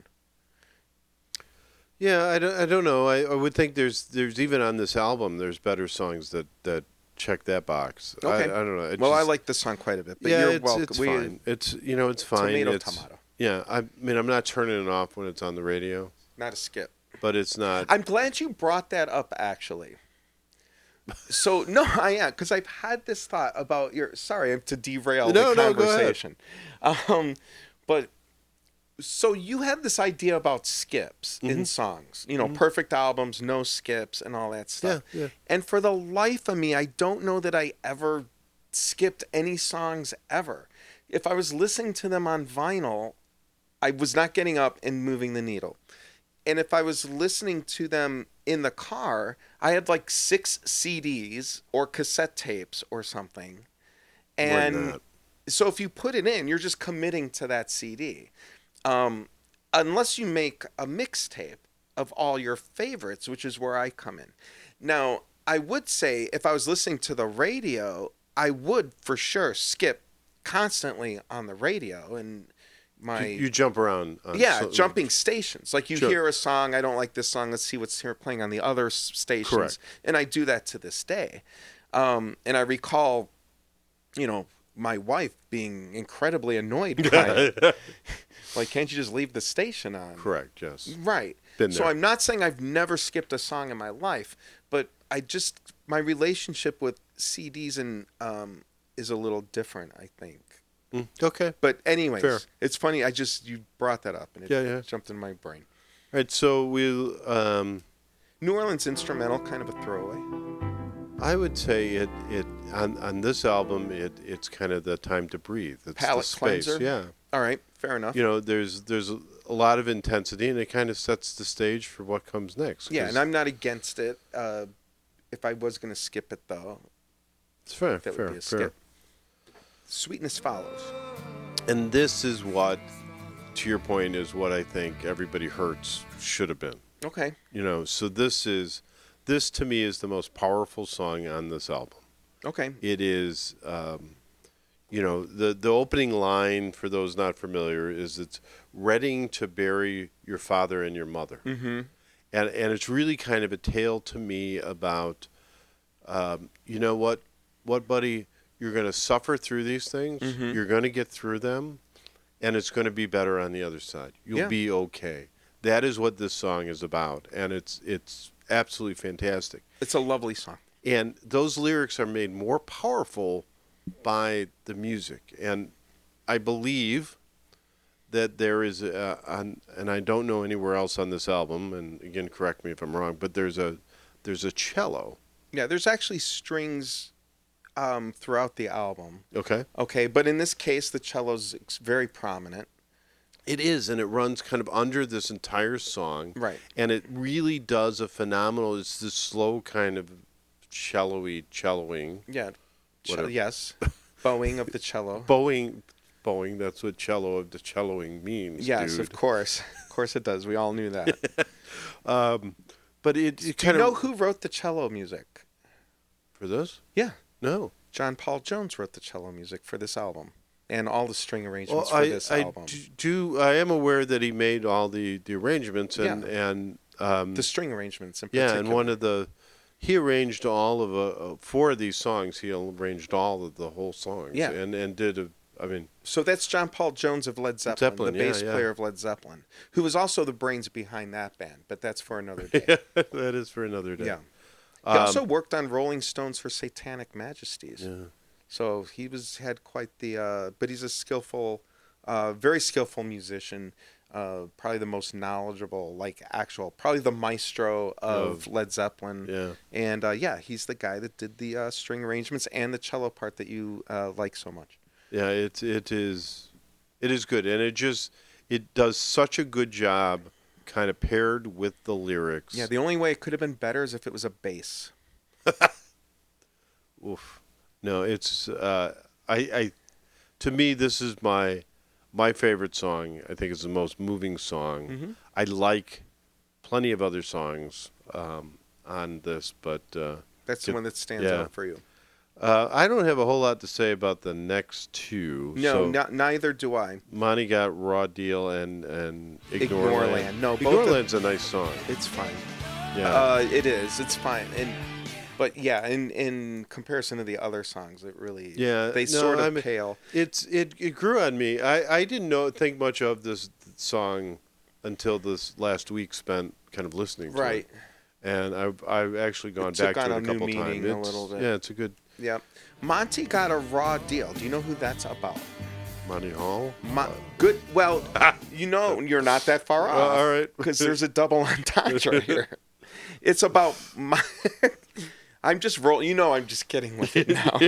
Yeah, I don't know. I would think there's even on this album there's better songs that check that box. Okay. I don't know. Well, I like this song quite a bit. But yeah, you're welcome. It's fine. It's fine. Tomato. Yeah, I mean, I'm not turning it off when it's on the radio. Not a skip. But it's not. I'm glad you brought that up, actually. So no, I am, because I've had this thought about your. Sorry, to derail the conversation. But. So you had this idea about skips in songs, perfect albums, no skips, and all that stuff. Yeah. And for the life of me, I don't know that I ever skipped any songs ever. If I was listening to them on vinyl, I was not getting up and moving the needle. And if I was listening to them in the car, I had like 6 CDs or cassette tapes or something. And so if you put it in, you're just committing to that CD. Unless you make a mixtape of all your favorites, which is where I come in. Now, I would say if I was listening to the radio, I would for sure skip constantly on the radio. And you jump around. Jumping stations. Like you hear a song, I don't like this song, let's see what's here playing on the other stations. Correct. And I do that to this day. And I recall, my wife being incredibly annoyed by it. Like, can't you just leave the station on? Correct, yes. Right. Been So there. I'm not saying I've never skipped a song in my life, but my relationship with CDs and is a little different, I think. Okay. But anyways, Fair. it's funny. You brought that up and it jumped in my brain. All right, so New Orleans instrumental, kind of a throwaway. I would say it on this album it's kind of the time to breathe. It's Palate the space. cleanser? Yeah. All right, fair enough. You know, there's a lot of intensity, and it kind of sets the stage for what comes next. Yeah, and I'm not against it. If I was going to skip it, though, It's fair, that fair, would be a fair. skip. Sweetness follows. And this is what, to your point, is what I think Everybody Hurts should have been. Okay. You know, so this to me is the most powerful song on this album. Okay. It is, you know, the opening line, for those not familiar, is it's readying to bury your father and your mother. Mm-hmm. And it's really kind of a tale to me about, you know what, buddy, you're going to suffer through these things. Mm-hmm. You're going to get through them, and it's going to be better on the other side. You'll be okay. That is what this song is about, and it's absolutely fantastic. It's a lovely song. And those lyrics are made more powerful by the music. And I believe that there is, and I don't know anywhere else on this album, and again, correct me if I'm wrong, but there's a cello. Yeah, there's actually strings throughout the album. Okay. Okay, but in this case, the cello's very prominent. It is, and it runs kind of under this entire song. Right. And it really does a phenomenal, it's this slow kind of celloing. Yeah. Whatever. Yes. Bowing of the cello. Bowing, that's what cello of the celloing means, Yes, dude. of course. Of course it does. We all knew that. But it Do you kind know of... who wrote the cello music? For this? Yeah. No. John Paul Jones wrote the cello music for this album. And all the string arrangements Well, for this album. I am aware that he made all the arrangements and The string arrangements in particular. yeah, and he arranged all of 4 of these songs. He arranged all of the whole songs. Yeah. and did So that's John Paul Jones of Led Zeppelin, the bass yeah. player of Led Zeppelin, who was also the brains behind that band, but that's for another day. that is for another day. Yeah. He also worked on Rolling Stones for Satanic Majesties. Yeah. So he had quite the, but he's a skillful, very skillful musician, probably the most knowledgeable, probably the maestro of Led Zeppelin. Yeah. And he's the guy that did the string arrangements and the cello part that you like so much. Yeah, it is good, and it does such a good job, kind of paired with the lyrics. Yeah, the only way it could have been better is if it was a bass. Oof. No, it's I to me this is my favorite song. I think it's the most moving song. Mm-hmm. I like plenty of other songs on this, but That's the one that stands out for you. I don't have a whole lot to say about the next 2. No, so neither do I. Monty got Raw Deal and Ignore Land. No, Ignore Land's a nice song. It's fine. Yeah. It is. It's fine. But yeah, in comparison to the other songs, it really they sort of pale. It grew on me. I didn't think much of this song until this last week spent kind of listening to it. Right. And I've actually gone back to it a couple times. A little bit. Yeah, it's a good Yeah. Monty got a Raw Deal. Do you know who that's about? Monty Hall. Good. Well, you're not that far off. All right. Because there's a double entendre here. It's about I'm just rolling. I'm just kidding with it now.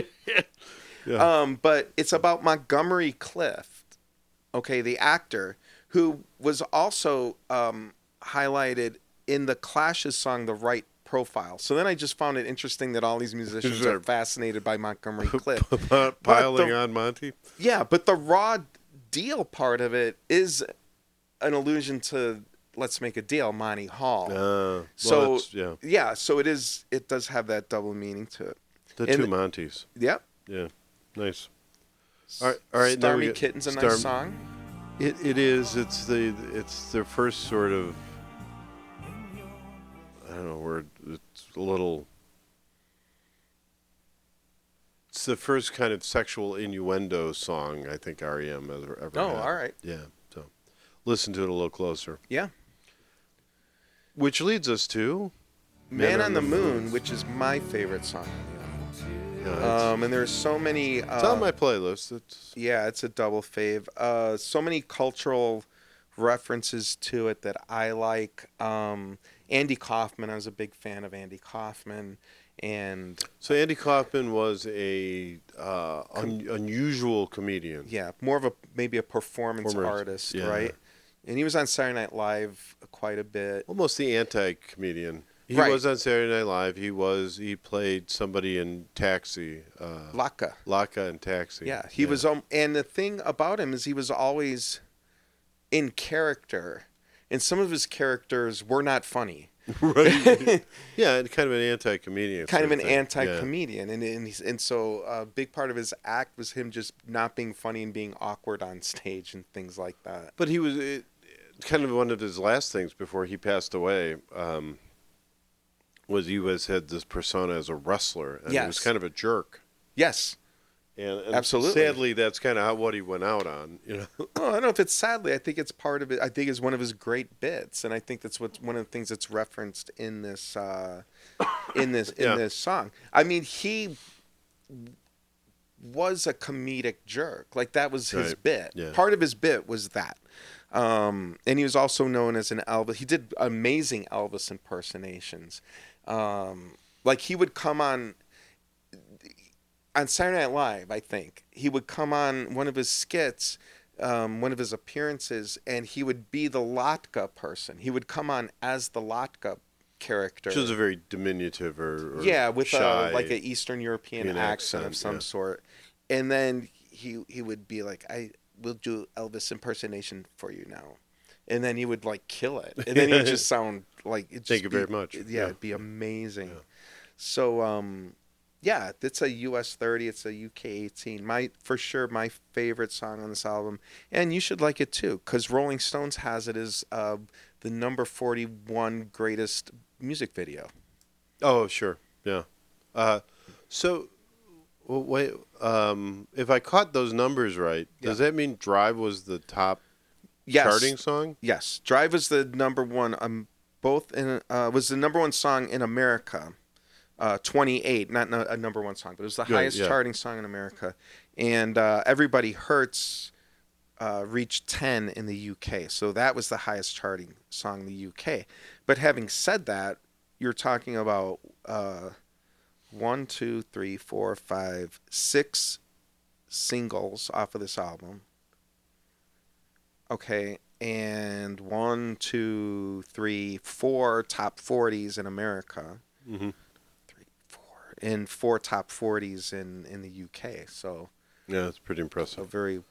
Yeah. But it's about Montgomery Clift, okay, the actor, who was also highlighted in the Clash's song "The Right Profile." So then I just found it interesting that all these musicians are fascinated by Montgomery Clift. Piling on Monty. Yeah, but the Raw Deal part of it is an allusion to Let's Make a Deal, Monty Hall. So it does have that double meaning to it. The two Montys. Yep. Yeah, nice. All right. Stormy Kitten's a nice song. It is. It's their first sort of. I don't know where it's a little. It's It's the first kind of sexual innuendo song I think R.E.M. ever had. Oh, all right. Yeah. So listen to it a little closer. Yeah. Which leads us to Man on the Moon, which is my favorite song. And there's so many. It's on my playlist. It's a double fave. So many cultural references to it that I like. Andy Kaufman, I was a big fan of Andy Kaufman, and so Andy Kaufman was a unusual comedian. Yeah, more of maybe a performance artist, right? And he was on Saturday Night Live quite a bit. Almost the anti-comedian. He was on Saturday Night Live. He played somebody in Taxi. Laka in Taxi. Yeah, he was. And the thing about him is he was always in character, and some of his characters were not funny. Right. Yeah, kind of an anti-comedian. Kind of an anti-comedian, and so a big part of his act was him just not being funny and being awkward on stage and things like that. But he was kind of one of his last things before he passed away. Was he had this persona as a wrestler, and he was kind of a jerk. Yes. And absolutely. Sadly, that's kind of what he went out on. Oh, I don't know if it's sadly. I think it's part of it. I think it's one of his great bits, and I think that's one of the things that's referenced in this this song. I mean, he was a comedic jerk. Like that was his bit. Yeah. Part of his bit was that. And he was also known as an Elvis. He did amazing Elvis impersonations. Like he would come on Saturday Night Live, I think. He would come on one of his skits, one of his appearances, and he would be the Latka person. He would come on as the Latka character. Which is a very diminutive or with shy like an Eastern European accent of some sort. And then he would be like, I will do Elvis impersonation for you now. And then he would like kill it. And then he would just sound like it. Thank you very much. Yeah, it'd be amazing. Yeah. So it's a US 30, it's a UK 18. For sure my favorite song on this album. And you should like it too, because Rolling Stones has it as the number 41 greatest music video. Oh, sure. Yeah. So wait, if I caught those numbers right, does that mean Drive was the top charting song? Yes. Drive was the number one was the number one song in America. 28, not a number one song, but it was the highest charting song in America. And Everybody Hurts reached 10 in the UK. So that was the highest charting song in the UK. But having said that, you're talking about 1, 2, 3, 4, 5, 6 singles off of this album. Okay. And 1, 2, 3, 4 top 40s in America. Mm-hmm. And 4 top 40s in the UK. So yeah, that's pretty impressive. Okay,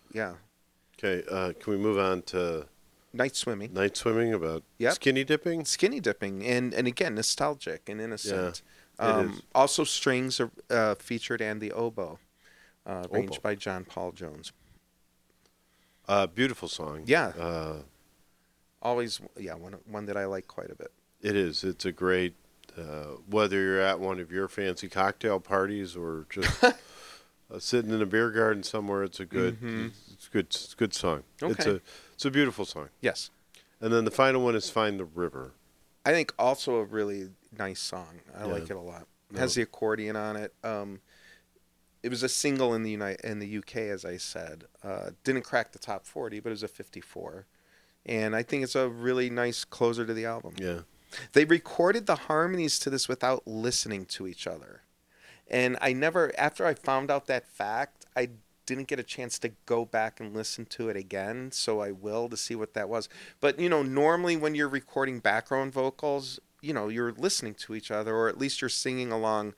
can we move on to Night Swimming? Night Swimming about skinny dipping? Skinny dipping, and again, nostalgic and innocent. Also, strings are featured and the oboe, arranged by John Paul Jones. Beautiful song. Yeah. Always, one that I like quite a bit. It is. It's a great... whether you're at one of your fancy cocktail parties or just sitting in a beer garden somewhere, it's a good, it's a good song. Okay. It's a beautiful song. Yes. And then the final one is Find the River. I think also a really nice song. I like it a lot. It has the accordion on it. It was a single in the UK, as I said. Didn't crack the top 40, but it was a 54. And I think it's a really nice closer to the album. Yeah. They recorded the harmonies to this without listening to each other. And after I found out that fact, I didn't get a chance to go back and listen to it again. So I will to see what that was. But, normally when you're recording background vocals, you're listening to each other, or at least you're singing along.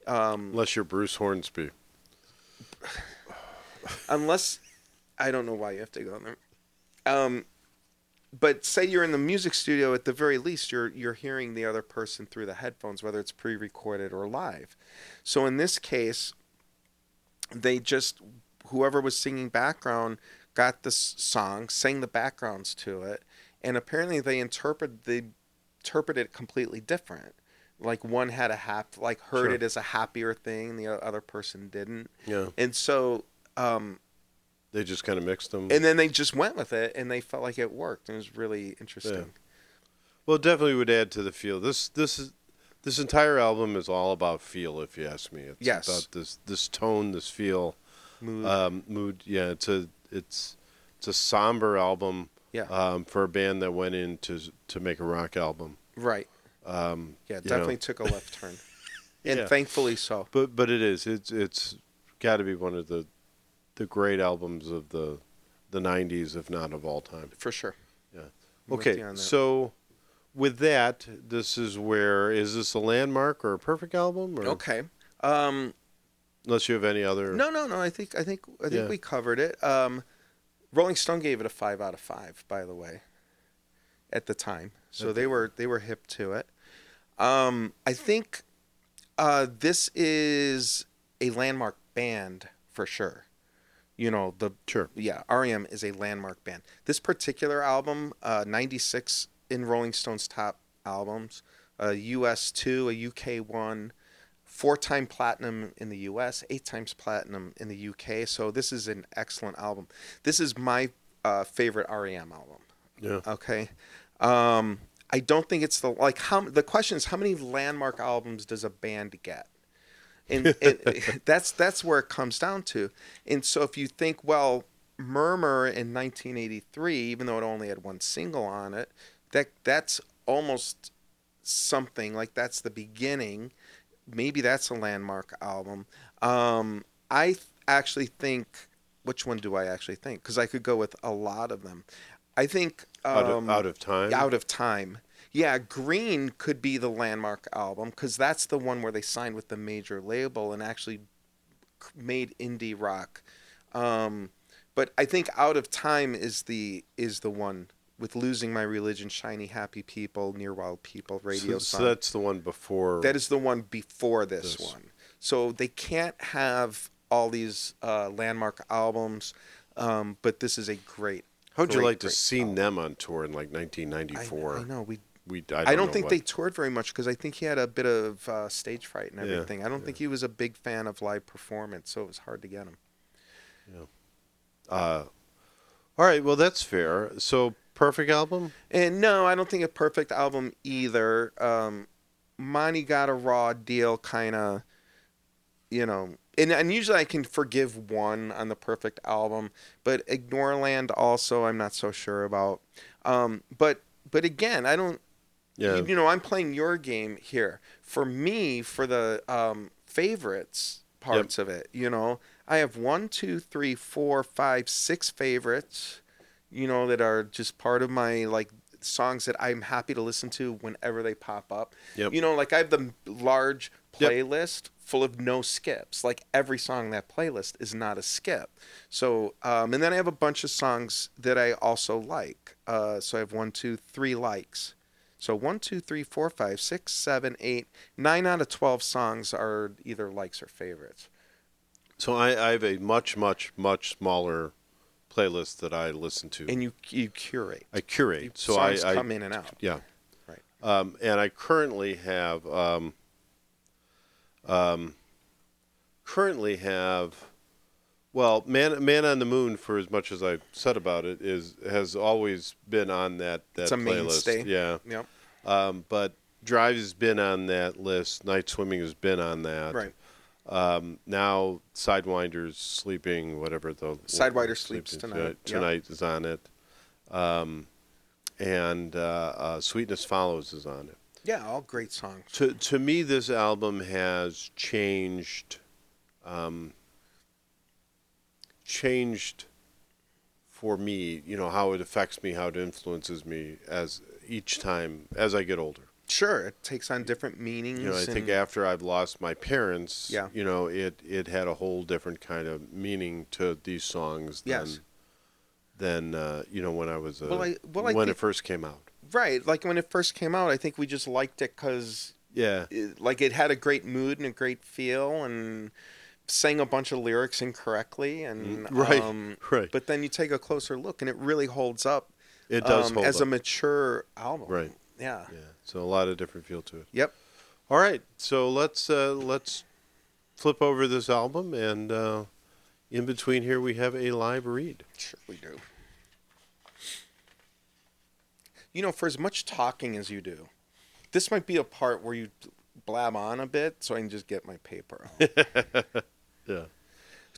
Unless you're Bruce Hornsby. Unless, I don't know why you have to go there. But say you're in the music studio, at the very least, you're hearing the other person through the headphones, whether it's pre-recorded or live. So in this case, whoever was singing background got the song, sang the backgrounds to it, and apparently they interpreted it completely different. Like one had heard Sure. it as a happier thing, the other person didn't. Yeah. And so, They just kind of mixed them. and then they just went with it, and they felt like it worked, and it was really interesting. Yeah. Well, it definitely would add to the feel. This entire album is all about feel, if you ask me. It's Yes. about this tone, this feel, mood. Yeah, it's a somber album. Yeah. For a band that went in to make a rock album. Right. Yeah, definitely took a left turn, and Yeah. thankfully so. But it is. It's got to be one of the great albums of the 90s, if not of all time. For sure. Yeah. I'm with Okay, you on that. so with that, is this a landmark or a perfect album? Or, Okay. Unless you have any other. No. I think Yeah. we covered it. Rolling Stone gave it a 5 out of 5, by the way, at the time. So they were hip to it. I think this is a landmark band for sure. Sure. Yeah, R.E.M. is a landmark band. This particular album, 96 in Rolling Stone's top albums, a US 2, a UK 1, 4-time platinum in the US, 8 times platinum in the UK. So this is an excellent album. This is my favorite R.E.M. album. Yeah. Okay. I don't think it's the question is, how many landmark albums does a band get? And that's where it comes down to. And so if you think, well, Murmur in 1983, even though it only had one single on it, that's almost something. Like, that's the beginning. Maybe that's a landmark album. I actually think, which one do I actually think? Because I could go with a lot of them. I think Out of time. Out of Time. Yeah, Green could be the landmark album because that's the one where they signed with the major label and actually made indie rock. But I think Out of Time is the one with Losing My Religion, Shiny Happy People, Near Wild People, Radio Song. So that's the one before. That is the one before this one. So they can't have all these landmark albums, but this is a great. How'd you like to great see album. them on tour in like 1994? I know I don't think they toured very much because I think he had a bit of stage fright and everything. I don't think he was a big fan of live performance, so it was hard to get him. All right, well that's fair. So perfect album? And no, I don't think a perfect album either. Monty got a raw deal, kind of, And usually I can forgive one on the perfect album, but Ignoreland also I'm not so sure about. But again, I don't. Yeah. I'm playing your game here. For me, for the favorites parts of it, I have 1, 2, 3, 4, 5, 6 favorites, that are just part of my songs that I'm happy to listen to whenever they pop up. Yep. I have the large playlist full of no skips. Like every song in that playlist is not a skip. So, and then I have a bunch of songs that I also like. So I have 1, 2, 3 likes. So 1, 2, 3, 4, 5, 6, 7, 8, 9 out of 12 songs are either likes or favorites. So I have a much, much, much smaller playlist that I listen to. And you curate. I curate. So songs I come in and out. Yeah. Right. And I currently have well, Man on the Moon, for as much as I've said about it, has always been on that It's a playlist. mainstay. Yeah. Yep. But Drive has been on that list. Night Swimming has been on that. Right. Now Sidewinder's Sleeping, whatever the Sidewinder Sleeps Tonight. Tonight is on it. And Sweetness Follows is on it. Yeah, all great songs. To me, this album has changed for me, how it affects me, how it influences me as each time as I get older. Sure, it takes on different meanings. I think after I've lost my parents, Yeah. It had a whole different kind of meaning to these songs than when I was when it first came out. Right, like when it first came out, I think we just liked it because it had a great mood and a great feel, and sang a bunch of lyrics incorrectly, and right. But then you take a closer look, and it really holds up. It does hold as up. a mature album. Right. Yeah. So a lot of different feel to it. Yep. All right, so let's flip over this album, and in between here we have a live read. Sure we do. You know, for as much talking as you do, this might be a part where you blab on a bit so I can just get my paper out. Yeah.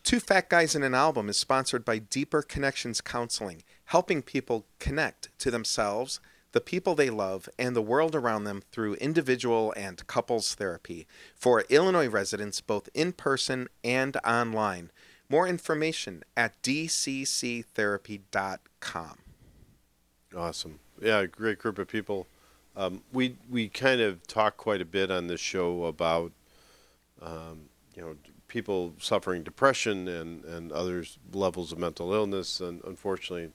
Two Fat Guys in an Album is sponsored by Deeper Connections Counseling, helping people connect to themselves, the people they love, and the world around them through individual and couples therapy for Illinois residents both in person and online. More information at dcctherapy.com. Awesome. Yeah, great group of people. We kind of talk quite a bit on this show about people suffering depression and other levels of mental illness, and unfortunately,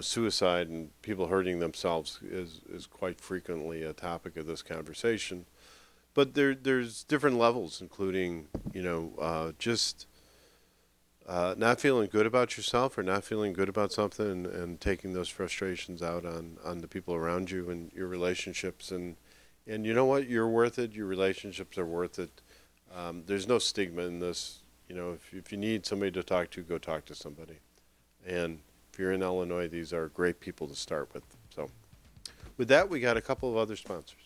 suicide and people hurting themselves is quite frequently a topic of this conversation. But there's different levels, including just not feeling good about yourself or not feeling good about something, and taking those frustrations out on the people around you and your relationships. And you know what? You're worth it. Your relationships are worth it. There's no stigma in this. If you need somebody to talk to, go talk to somebody. And if you're in Illinois, these are great people to start with. So with that, we got a couple of other sponsors.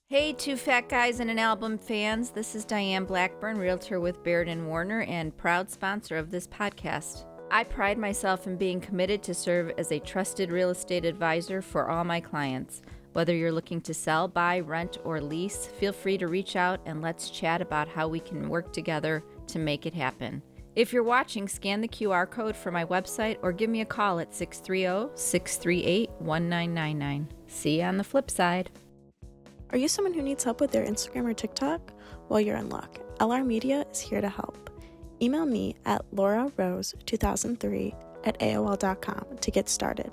Hey, Two Fat Guys in an Album fans. This is Diane Blackburn, realtor with Baird & Warner and proud sponsor of this podcast. I pride myself in being committed to serve as a trusted real estate advisor for all my clients. Whether you're looking to sell, buy, rent, or lease, feel free to reach out and let's chat about how we can work together to make it happen. If you're watching, scan the QR code for my website or give me a call at 630-638-1999. See you on the flip side. Are you someone who needs help with their Instagram or TikTok? Well, you're in luck. LR Media is here to help. Email me at laurarose2003@aol.com to get started.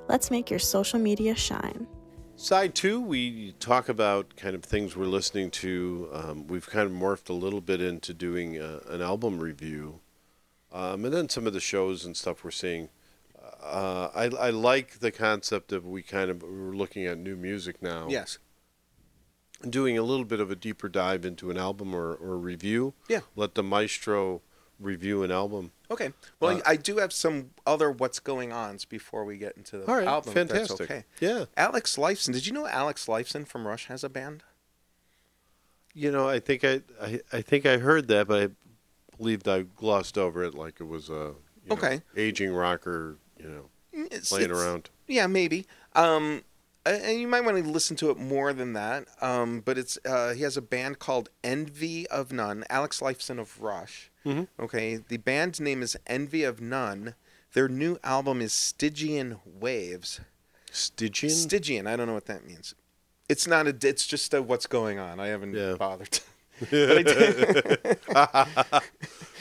Let's make your social media shine. Side 2, we talk about kind of things we're listening to. We've kind of morphed a little bit into doing an album review. And then some of the shows and stuff we're seeing. I like the concept of we're looking at new music now. Yes. Doing a little bit of a deeper dive into an album or review. Yeah. Let the Maestro review an album. Okay. Well, I do have some other what's going ons before we get into the all right, album. fantastic. If that's okay. Yeah. Alex Lifeson. Did you know Alex Lifeson from Rush has a band? I think I heard that, but I believed I glossed over it like it was a aging rocker, playing around. Yeah, maybe. And you might want to listen to it more than that. But it's he has a band called Envy of None. Alex Lifeson of Rush. Mm-hmm. Okay, the band's name is Envy of None. Their new album is Stygian Waves. Stygian? Stygian. I don't know what that means. It's not a. It's just a what's going on. I haven't bothered. But I did.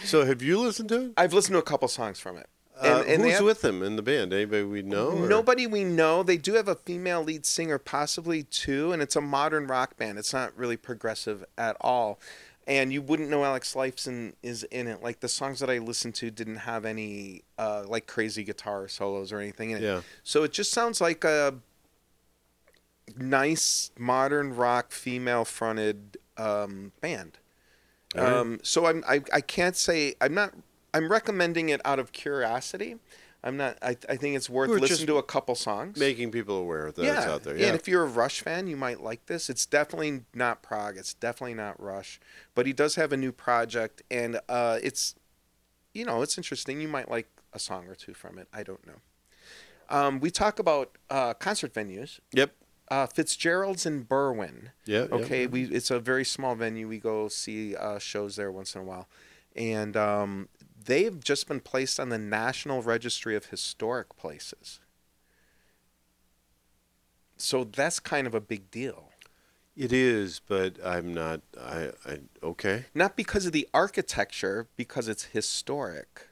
So have you listened to it? I've listened to a couple songs from it. And who's with them in the band? Anybody we know? Or? Nobody we know. They do have a female lead singer, possibly two, and it's a modern rock band. It's not really progressive at all. And you wouldn't know Alex Lifeson is in it. Like, the songs that I listened to didn't have any, like, crazy guitar solos or anything in it. Yeah. So it just sounds like a nice, modern rock, female-fronted band. Right. So I can't say... I'm recommending it out of curiosity. I'm not. I think it's worth listening to a couple songs. Making people aware that it's out there. Yeah, and if you're a Rush fan, you might like this. It's definitely not prog. It's definitely not Rush. But he does have a new project, and it's interesting. You might like a song or two from it. I don't know. We talk about concert venues. Yep. Fitzgerald's in Berwyn. Yeah. Okay. It's a very small venue. We go see shows there once in a while, and they've just been placed on the National Registry of Historic Places. So that's kind of a big deal. It is, but I'm not. Okay. Not because of the architecture, because it's historic.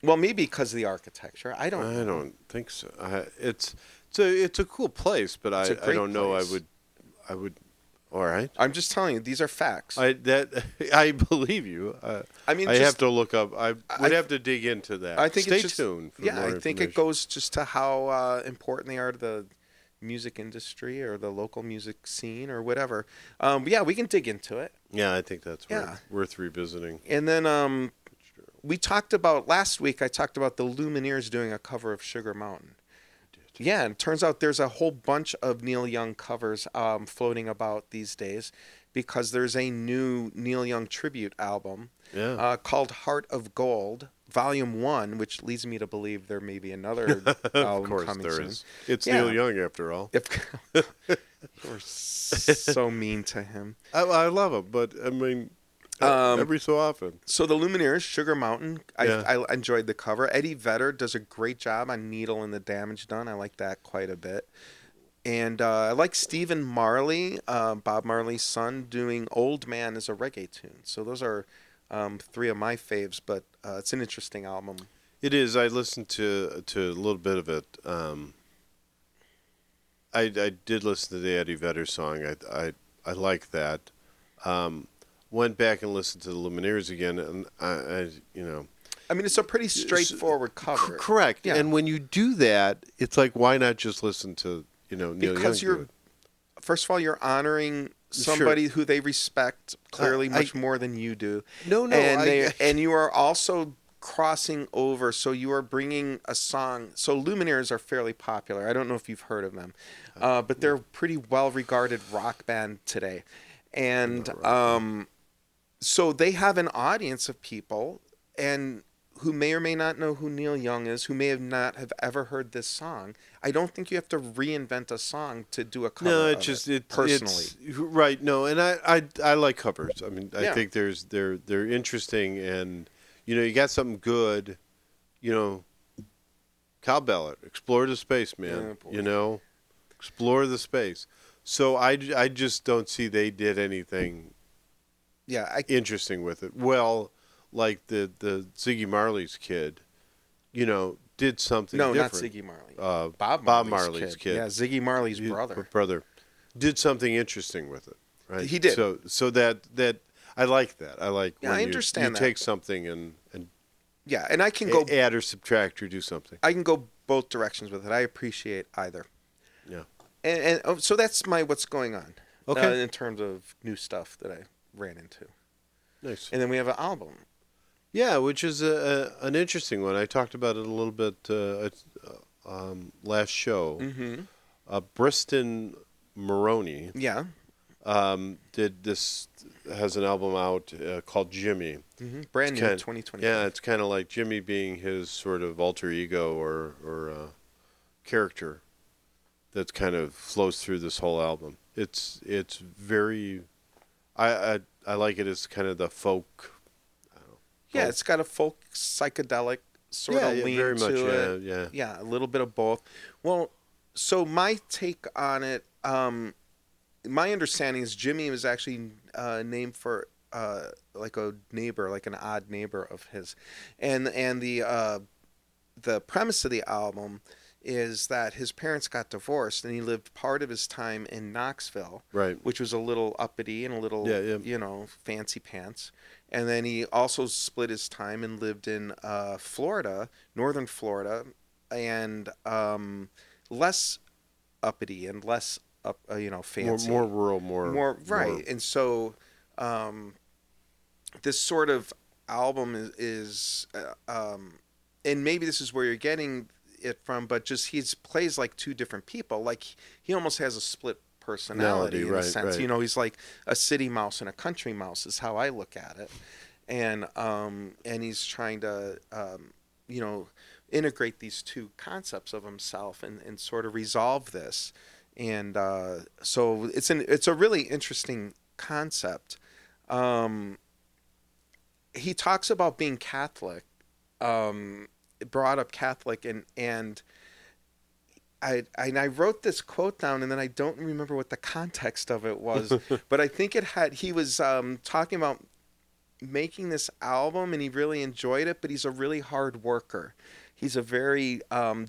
Well, maybe because of the architecture. I don't think so. It's a cool place, but I don't know. Place. I would. All right. I'm just telling you, these are facts. I believe you. I have to look up. I would have to dig into that. I think Stay tuned. I think it goes just to how important they are to the music industry or the local music scene or whatever. Yeah, we can dig into it. Yeah, I think that's worth revisiting. And then we talked about last week. I talked about the Lumineers doing a cover of Sugar Mountain. Yeah, and it turns out there's a whole bunch of Neil Young covers floating about these days, because there's a new Neil Young tribute album called Heart of Gold, Volume 1, which leads me to believe there may be another album coming soon. Is. It's Neil Young, after all. We're so mean to him. I love him, but I mean, every so often. So the Lumineers, Sugar Mountain, I enjoyed the cover. Eddie Vedder does a great job on Needle and the Damage Done. I like that quite a bit. And I like Stephen Marley, Bob Marley's son, doing Old Man as a reggae tune. So those are three of my faves, but it's an interesting album. It is. I listened to a little bit of it. I did listen to the Eddie Vedder song. I like that. Went back and listened to the Lumineers again, and I mean, it's a pretty straightforward cover. Correct. Yeah. And when you do that, it's like, why not just listen to Neil Young? First of all, you're honoring somebody who they respect clearly much more than you do. No, and you are also crossing over. So you are bringing a song. So Lumineers are fairly popular. I don't know if you've heard of them, but they're a pretty well-regarded rock band today, and so they have an audience of people and who may or may not know who Neil Young is, who may not have ever heard this song. I don't think you have to reinvent a song to do a cover. No, personally. Right. No, and I like covers. I mean, I think they're interesting, and you got something good. Cowbell it, explore the space, man. Explore the space. So I just don't see they did anything. Interesting with it. Well, like the Ziggy Marley's kid, did something different. No, not Ziggy Marley. Bob Marley's kid. Yeah, Ziggy Marley's brother. Did something interesting with it, right? He did. So that I like that. I like when I understand you that. take something and and I can go add or subtract or do something. I can go both directions with it. I appreciate either. Yeah. And so that's what's going on. Okay. In terms of new stuff that I ran into. Nice. And then we have an album. Yeah, which is an interesting one. I talked about it a little bit last show. Mm-hmm. Briston Maroney. Yeah. Has an album out called Jimmy. Mm-hmm. Brand new, 2020. Yeah, it's kind of like Jimmy being his sort of alter ego or character that kind of flows through this whole album. It's very, I like it as kind of the folk. Yeah, it's got a folk psychedelic sort of lean very much, to it. Yeah. Yeah, a little bit of both. Well, so my take on it, my understanding is Jimmy was actually named for like a neighbor, like an odd neighbor of his, and the premise of the album is that his parents got divorced and he lived part of his time in Knoxville, right, which was a little uppity and a little fancy pants. And then he also split his time and lived in Florida, northern Florida, and less uppity and less fancy, more rural, more right. And so this sort of album is and maybe this is where you're getting it from, but just he plays like two different people. Like he almost has a split personality in a sense. Right. He's like a city mouse and a country mouse is how I look at it. And he's trying to integrate these two concepts of himself and sort of resolve this. And so it's a really interesting concept. He talks about being Catholic, brought up Catholic, and I wrote this quote down, and then I don't remember what the context of it was, but I think he was talking about making this album, and he really enjoyed it, but he's a really hard worker. He's a very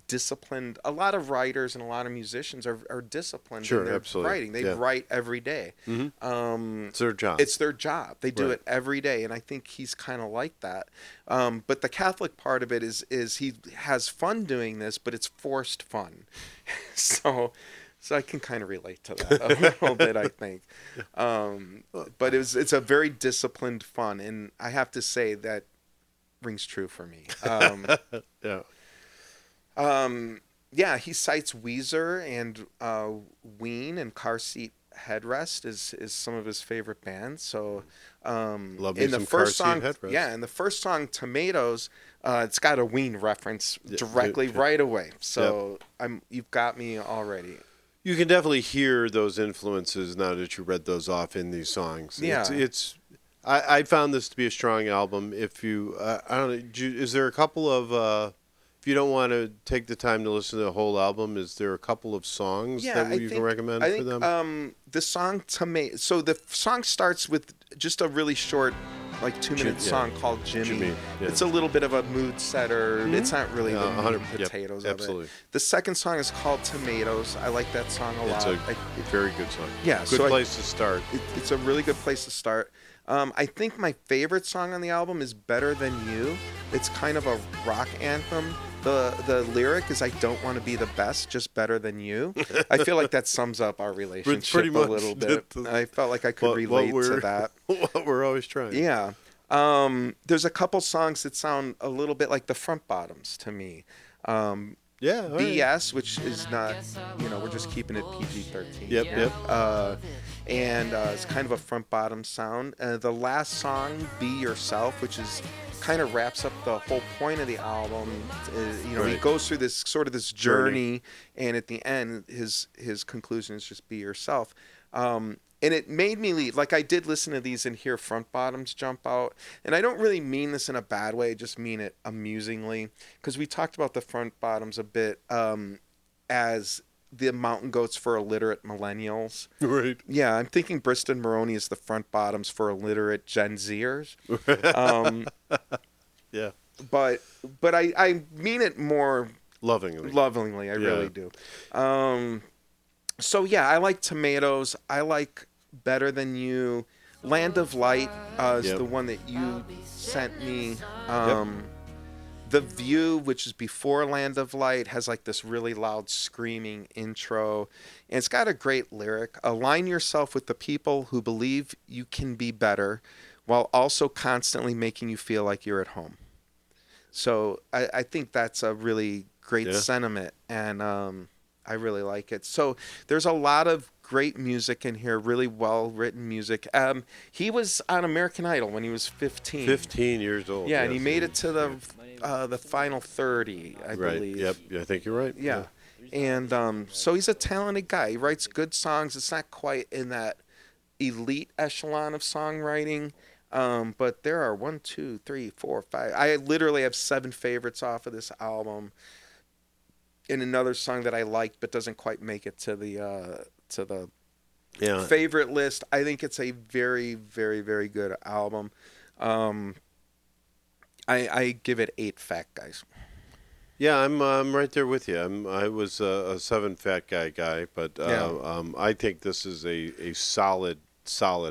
disciplined. A lot of writers and a lot of musicians are disciplined in their writing. They write every day. Mm-hmm. It's their job. It's their job. They do it every day, and I think he's kind of like that. But the Catholic part of it is he has fun doing this, but it's forced fun. So So I can kind of relate to that a little bit, I think. But it's a very disciplined fun, and I have to say that rings true for me. Yeah. Yeah, he cites Weezer and Ween and Car Seat Headrest is some of his favorite bands. So Love me in the some first Car Seat song, Headrest. yeah, in the first song, Tomatoes, it's got a Ween reference directly right away. So you've got me already. You can definitely hear those influences now that you read those off in these songs. Yeah. I found this to be a strong album. If you, I don't know, is there a couple of, if you don't want to take the time to listen to the whole album, is there a couple of songs that you can recommend for them? The song Tomato. So the song starts with just a really short, like 2-minute song called Jimmy. Yeah. It's a little bit of a mood setter. It's not really the meat and potatoes of absolutely. it. The second song is called Tomatoes. I like that song a lot. It's a very good song. Yeah, good place to start. It's a really good place to start. I think my favorite song on the album is Better Than You. It's kind of a rock anthem. The lyric is, I don't want to be the best, just better than you. I feel like that sums up our relationship a little bit. I felt like I could relate to that. What we're always trying. Yeah. There's a couple songs that sound a little bit like the Front Bottoms to me. BS, which is not, we're just keeping it PG-13. Yep. And it's kind of a Front Bottom sound. The last song, Be Yourself, which is kind of wraps up the whole point of the album. He goes through this sort of this journey, and at the end, his conclusion is just be yourself. And it made me leave. Like, I did listen to these and hear Front Bottoms jump out. And I don't really mean this in a bad way. I just mean it amusingly. Because we talked about the Front Bottoms a bit as the Mountain Goats for illiterate millennials. Right. Yeah, I'm thinking Briston Maroney is the Front Bottoms for illiterate Gen Zers. Yeah. But I mean it more lovingly. I really do. So yeah, I like Tomatoes. I like Better Than You. Land of Light is the one that you sent me. The View, which is before Land of Light, has like this really loud screaming intro. And it's got a great lyric. Align yourself with the people who believe you can be better while also constantly making you feel like you're at home. So I think that's a really great sentiment, and I really like it. So there's a lot of great music in here, really well-written music. He was on American Idol when he was 15. 15 years old. Yeah, and he made it to the final 30, I believe. Yep, I think you're right. Yeah. And so he's a talented guy. He writes good songs. It's not quite in that elite echelon of songwriting, but there are 1, 2, 3, 4, 5. I literally have 7 favorites off of this album. And another song that I liked but doesn't quite make it to the favorite list. I think it's a very, very, very good album. I give it 8 fat guys. Yeah, I'm right there with you. I was a 7 fat guy, but I think this is a solid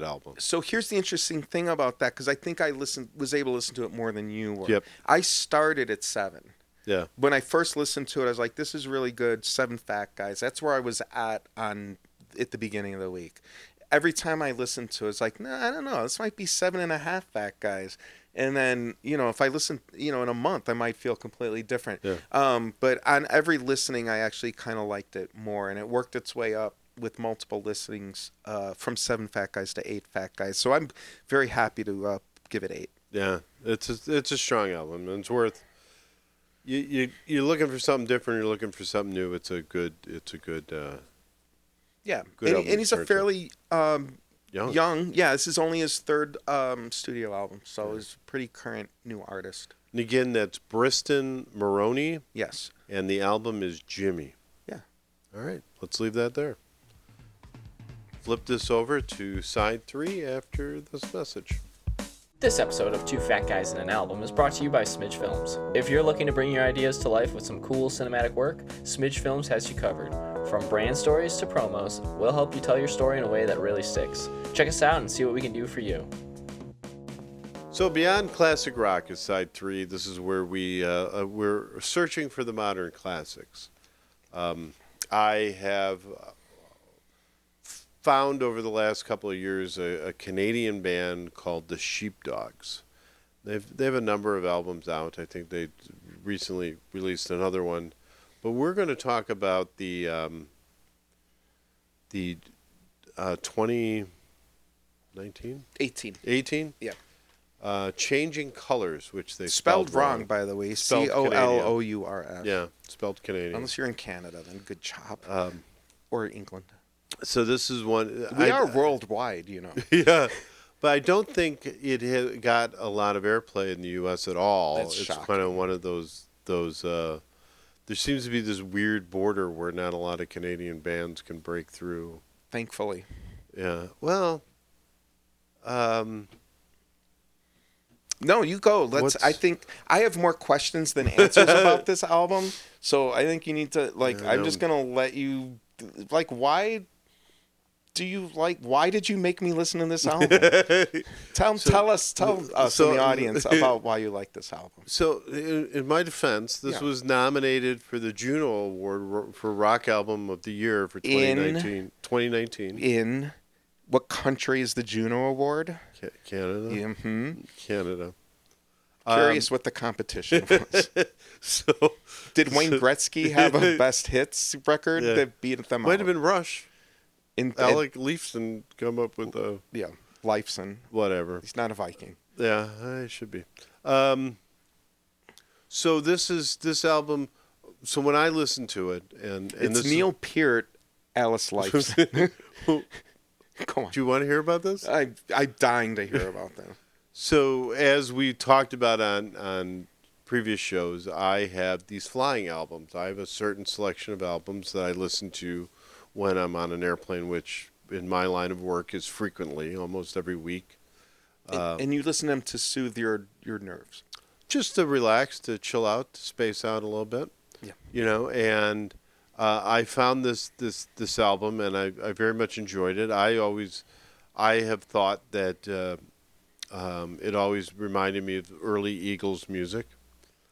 album. So here's the interesting thing about that, because I think I was able to listen to it more than you were. Yep. I started at 7. Yeah. When I first listened to it, I was like, this is really good. 7 fat guys. That's where I was at the beginning of the week. Every time I listened to it, it's like, no, I don't know. This might be 7.5 fat guys. And then, if I listen, in a month, I might feel completely different. Yeah. But on every listening, I actually kind of liked it more. And it worked its way up with multiple listenings from 7 fat guys to 8 fat guys. So I'm very happy to give it 8. Yeah. It's a strong album. And it's worth... You're looking for something different. You're looking for something new. It's a good. Yeah, good and he's a fairly young. Yeah, this is only his 3rd studio album, so he's a pretty current new artist. And again, that's Briston Maroney. Yes. And the album is Jimmy. Yeah. All right, let's leave that there. Flip this over to side 3 after this message. This episode of Two Fat Guys in an Album is brought to you by Smidge Films. If you're looking to bring your ideas to life with some cool cinematic work, Smidge Films has you covered. From brand stories to promos, we'll help you tell your story in a way that really sticks. Check us out and see what we can do for you. So Beyond Classic Rock is side 3. This is where we're searching for the modern classics. I have found over the last couple of years a Canadian band called the Sheepdogs. They have a number of albums out. I think they recently released another one. But we're going to talk about the 2019? 18? Yeah. Changing Colors, which they Spelled wrong, by the way. Spelled Colours. Yeah, spelled Canadian. Unless you're in Canada, then good job. Or England. So this is one. We are worldwide, you know. Yeah, but I don't think it got a lot of airplay in the U.S. at all. That's it's shocking. kind of one of those. There seems to be this weird border where not a lot of Canadian bands can break through. Thankfully. Yeah. Well. No, you go. I think I have more questions than answers about this album. So I think you need to I'm just gonna let you why did you make me listen to this album? Tell us in the audience about why you like this album. So, in my defense, this was nominated for the Juno Award for Rock Album of the Year for 2019. In what country is the Juno Award? Canada. Mm-hmm. Canada. Curious what the competition was. So, did Wayne Gretzky have a best hits record that beat them out? Might have been Rush. Alec Lifeson come up with a... Yeah, Lifeson. Whatever. He's not a Viking. Yeah, I should be. So this album... So when I listened to it... and it's this Neil Peart, Alice Lifeson. Go on. Do you want to hear about this? I'm dying to hear about that. So as we talked about on previous shows, I have these flying albums. I have a certain selection of albums that I listen to when I'm on an airplane, which in my line of work is frequently, almost every week. And you listen to them to soothe your nerves. Just to relax, to chill out, to space out a little bit. Yeah. You know, and I found this album, and I very much enjoyed it. I have thought that it always reminded me of early Eagles music.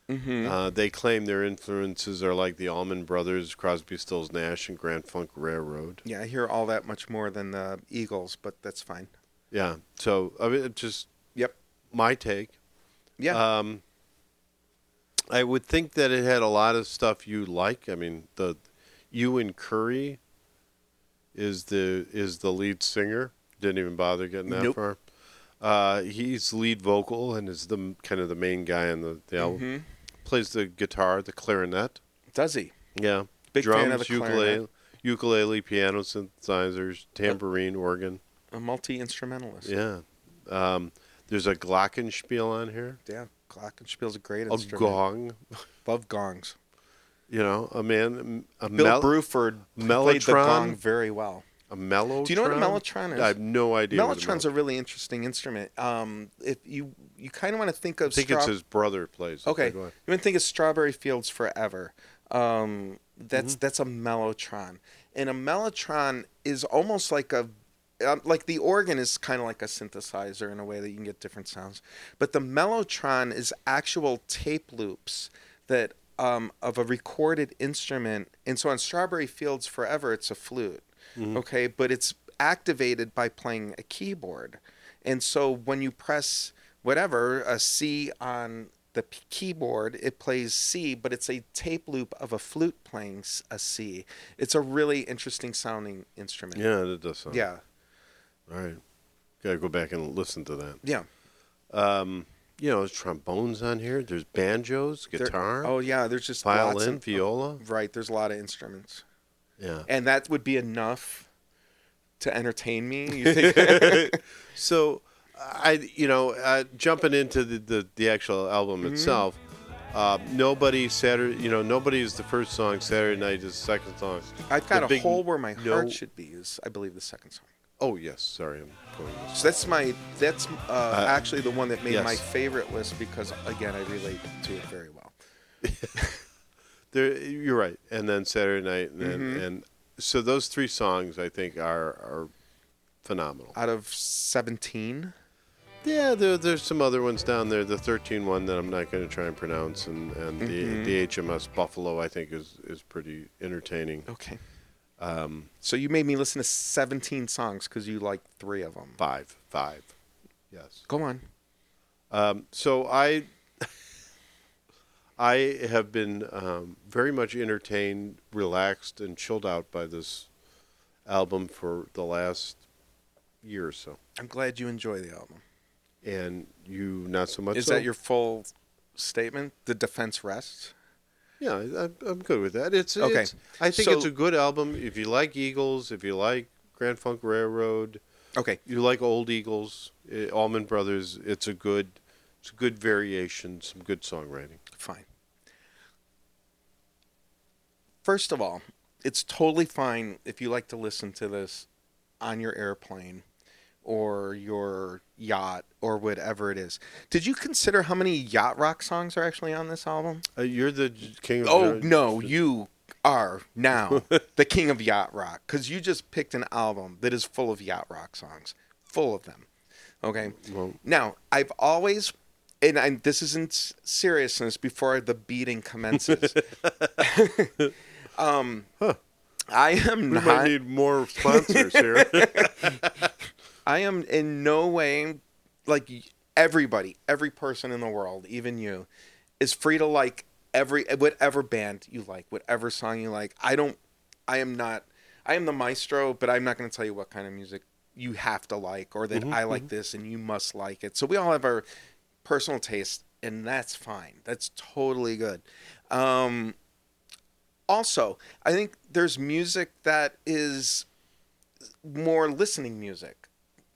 Mm-hmm. They claim their influences are like the Allman Brothers, Crosby, Stills, Nash, and Grand Funk Railroad. Yeah, I hear all that much more than the Eagles, but that's fine. Yeah, so I mean, just my take. Yeah. I would think that it had a lot of stuff you like. I mean, the Ewan Curry is the lead singer. Didn't even bother getting that far. He's lead vocal and is the kind of the main guy on the album. Mm-hmm. Plays the guitar, the clarinet. Does he? Yeah. Big Drums, fan of the clarinet. ukulele, piano, synthesizers, tambourine, organ. A multi-instrumentalist. Yeah. There's a glockenspiel on here. Yeah, glockenspiel's a great A instrument. gong. Love gongs. You know, Bill Bruford played the gong mellotron. very well. A mellotron. Do you know what a mellotron is? I have no idea. Mellotron's a really interesting instrument. If you kind of want to think of... I think it's his brother plays. Okay. Go ahead. You want to think of Strawberry Fields Forever. That's a mellotron. And a mellotron is almost like like the organ is kind of like a synthesizer in a way that you can get different sounds. But the mellotron is actual tape loops that of a recorded instrument. And so on Strawberry Fields Forever, it's a flute. Mm-hmm. Okay, but it's activated by playing a keyboard. And so when you press a C on the keyboard, it plays C, but it's a tape loop of a flute playing a C. It's a really interesting sounding instrument. Yeah, it does sound. Yeah. All right. Got to go back and listen to that. Yeah. There's trombones on here. There's banjos, guitar. There's just violin, viola. Right, there's a lot of instruments. Yeah. And that would be enough to entertain me, you think? So, jumping into the actual album itself, Nobody is the first song, Saturday Night is the second song. I've got a hole where my heart should be is, I believe, the second song. Oh, yes. Sorry, I'm going this. So that's actually the one that made yes. my favorite list because, again, I relate to it very well. You're right. And then Saturday Night. And so those three songs, I think, are phenomenal. Out of 17? Yeah, there's some other ones down there. The 13 one that I'm not going to try and pronounce. And the HMS Buffalo, I think, is pretty entertaining. Okay. So you made me listen to 17 songs because you liked 3 of them. Five. Yes. Go on. So I have been very much entertained, relaxed, and chilled out by this album for the last year or so. I'm glad you enjoy the album. And you not so much. Is so? that your full statement? The defense rests? Yeah, I'm good with that. Okay. I think So- it's a good album. If you like Eagles, if you like Grand Funk Railroad, Okay. you like old Eagles, Allman Brothers, it's a good variation, some good songwriting. Fine. First of all, it's totally fine if you like to listen to this on your airplane or your yacht or whatever it is. Did you consider how many yacht rock songs are actually on this album? You're the king of... Oh, no, you are now the king of yacht rock because you just picked an album that is full of yacht rock songs. Full of them. Okay? Well, Now, I've always... And this isn't seriousness before the beating commences. I am we not... might need more sponsors here. I am in no way, like, everybody, every person in the world, even you, is free to like whatever band you like, whatever song you like. I am the maestro, but I'm not going to tell you what kind of music you have to like or that I like this and you must like it. So we all have our personal taste, and that's fine. That's totally good. Also, I think there's music that is more listening music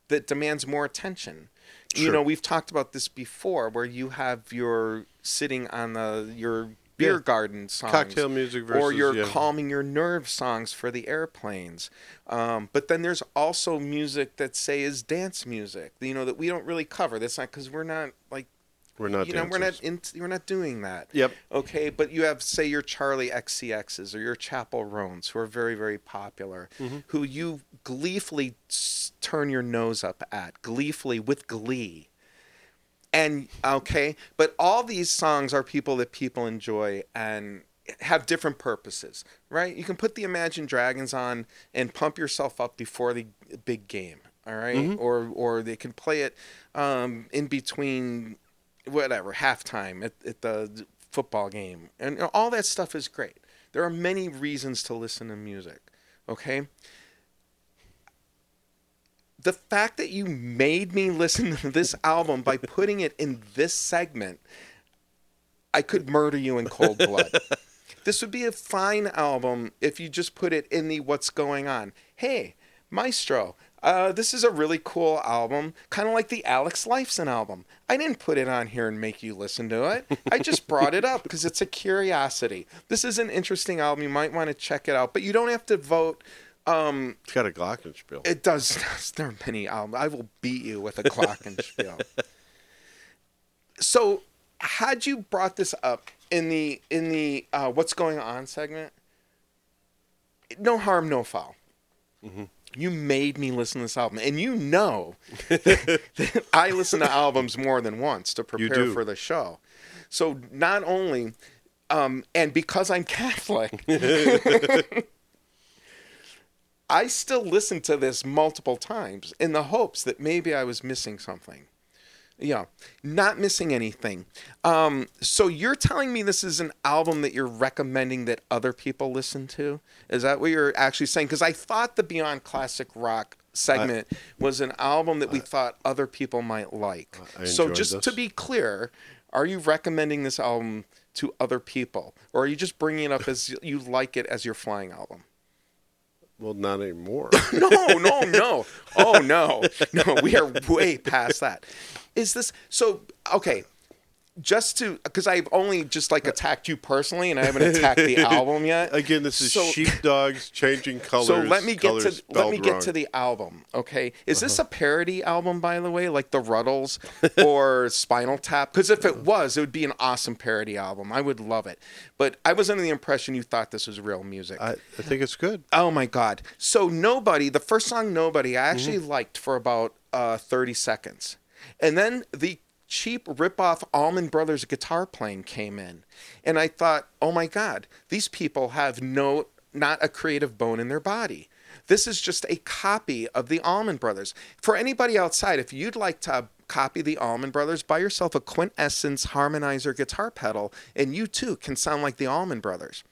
that demands more attention. Sure. You know, we've talked about this before where you have your sitting on your beer garden songs. Cocktail music versus... Or your calming your nerve songs for the airplanes. But then there's also music that, say, is dance music, you know, that we don't really cover. That's not because we're not, like, We're not dancers. we're not doing that. Yep. Okay, but you have, say, your Charlie XCXs or your Chapel Roans, who are very, very popular, who you gleefully turn your nose up at, gleefully, with glee. And, okay, but all these songs are people that people enjoy and have different purposes, right? You can put the Imagine Dragons on and pump yourself up before the big game, all right? Or they can play it in between... whatever, halftime at the football game. And all that stuff is great. There are many reasons to listen to music, okay? The fact that you made me listen to this album by putting it in this segment, I could murder you in cold blood. This would be a fine album if you just put it in the what's going on. Hey, Maestro, this is a really cool album, kind of like the Alex Lifeson album. I didn't put it on here and make you listen to it. I just brought it up because it's a curiosity. This is an interesting album. You might want to check it out, but you don't have to vote. It's got a glockenspiel. It does. There are many albums. I will beat you with a glockenspiel. So, had you brought this up in the what's going on segment, no harm, no foul. You made me listen to this album. And you know that I listen to albums more than once to prepare for the show. So not only, and because I'm Catholic, I still listen to this multiple times in the hopes that maybe I was missing something. Yeah, not missing anything. So you're telling me this is an album that you're recommending that other people listen to? Is that what you're actually saying? Because I thought the Beyond Classic Rock segment was an album that we thought other people might like. So just to be clear, are you recommending this album to other people? Or are you just bringing it up as you like it as your flying album? Well, not anymore. No. Oh, no. No, we are way past that. Is this... So, okay, just to... Because I've only just, like, attacked you personally, and I haven't attacked the album yet. Again, this is Sheepdogs changing colors. So let me get wrong. to the album, okay? Is this a parody album, by the way, like the Ruddles or Spinal Tap? Because if it was, it would be an awesome parody album. I would love it. But I was under the impression you thought this was real music. I think it's good. Oh my God! So Nobody, the first song Nobody, I actually liked for about 30 seconds, and then the cheap rip-off Allman Brothers guitar playing came in, and I thought, oh my God, these people have no not a creative bone in their body. This is just a copy of the Allman Brothers. For anybody outside, if you'd like to copy the Allman Brothers, buy yourself a Quintessence harmonizer guitar pedal, and you too can sound like the Allman Brothers.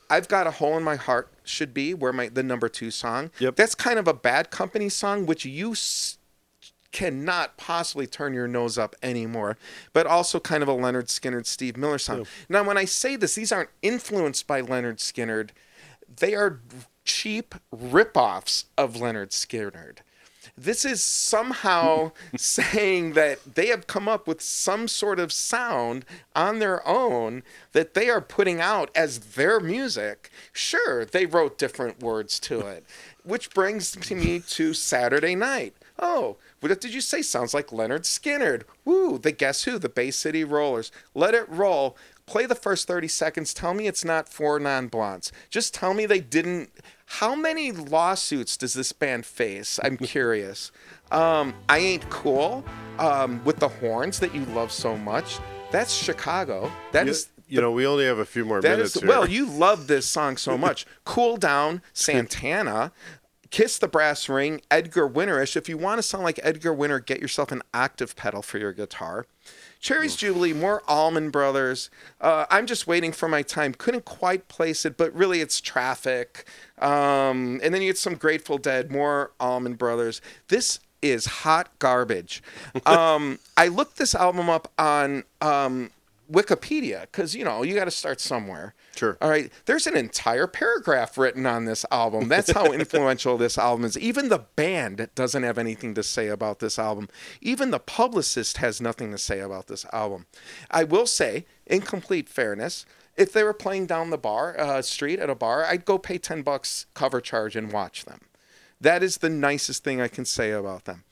I've Got a Hole in My Heart should be where the number 2 song. Yep. That's kind of a Bad Company song, which you cannot possibly turn your nose up anymore, but also kind of a Leonard Skinner, Steve Miller song. Yep. Now, when I say this, these aren't influenced by Leonard Skinner. They are cheap rip-offs of Leonard Skinner. This is somehow saying that they have come up with some sort of sound on their own that they are putting out as their music. Sure, they wrote different words to it, which brings me to Saturday Night. Oh, what did you say? Sounds like Leonard Skinner. Woo, the Guess Who, the Bay City Rollers. Let it roll. Play the first 30 seconds. Tell me it's not 4 non-blondes. Just tell me they didn't. How many lawsuits does this band face? I'm curious. I Ain't Cool with the horns that you love so much. That's Chicago. That is. You know, we only have a few more minutes here. Well, you love this song so much. Cool Down, Santana. Kiss the Brass Ring, Edgar Winterish. If you want to sound like Edgar Winter, get yourself an octave pedal for your guitar. Cherry's Jubilee, more Allman Brothers. I'm just waiting for my time. Couldn't quite place it, but really it's Traffic. And then you get some Grateful Dead, more Allman Brothers. This is hot garbage. I looked this album up on Wikipedia because, you know, you got to start somewhere. Sure. All right. There's an entire paragraph written on this album. That's how influential this album is. Even the band doesn't have anything to say about this album. Even the publicist has nothing to say about this album. I will say, in complete fairness, if they were playing down the street at a bar, I'd go pay $10 cover charge and watch them. That is the nicest thing I can say about them.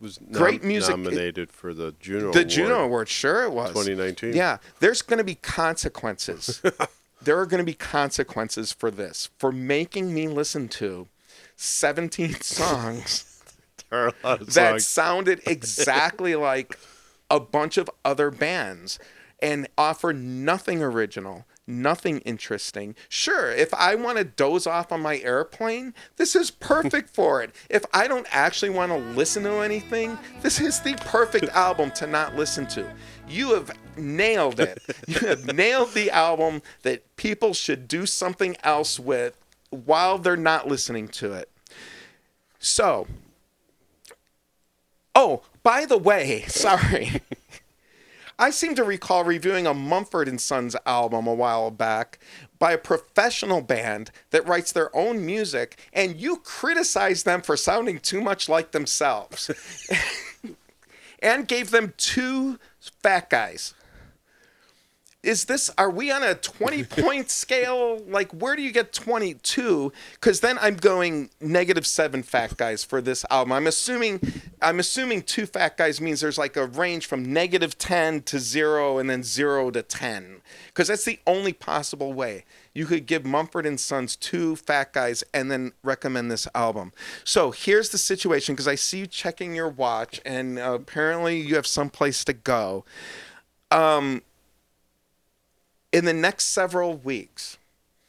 Was great music. Nominated for the Juno Award. The Juno Award, sure it was. 2019. Yeah, there's going to be consequences. There are going to be consequences for this, for making me listen to 17 songs There are a lot of that songs. sounded exactly like a bunch of other bands and offer nothing original, nothing interesting. Sure, if I want to doze off on my airplane, this is perfect for it. If I don't actually want to listen to anything, this is the perfect album to not listen to. You have nailed it. You have nailed the album that people should do something else with while they're not listening to it. So, oh, by the way, sorry. I seem to recall reviewing a Mumford & Sons album a while back by a professional band that writes their own music, and you criticized them for sounding too much like themselves and gave them 2 fat guys. Are we on a 20-point scale? Like, where do you get 22? Because then I'm going -7 fat guys for this album. I'm assuming 2 fat guys means there's like a range from -10 to 0 and then 0 to 10. Because that's the only possible way you could give Mumford & Sons 2 fat guys and then recommend this album. So here's the situation, because I see you checking your watch, and apparently you have someplace to go. In the next several weeks,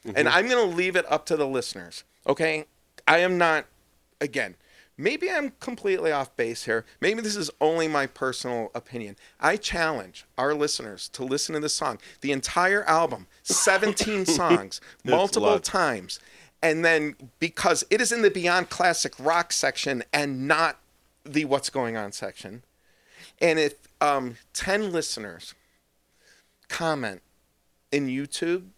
and I'm going to leave it up to the listeners, okay? I am not, again, maybe I'm completely off base here. Maybe this is only my personal opinion. I challenge our listeners to listen to this song, the entire album, 17 songs, multiple times, and then because it is in the Beyond Classic Rock section and not the What's Going On section, and if 10 listeners comment in YouTube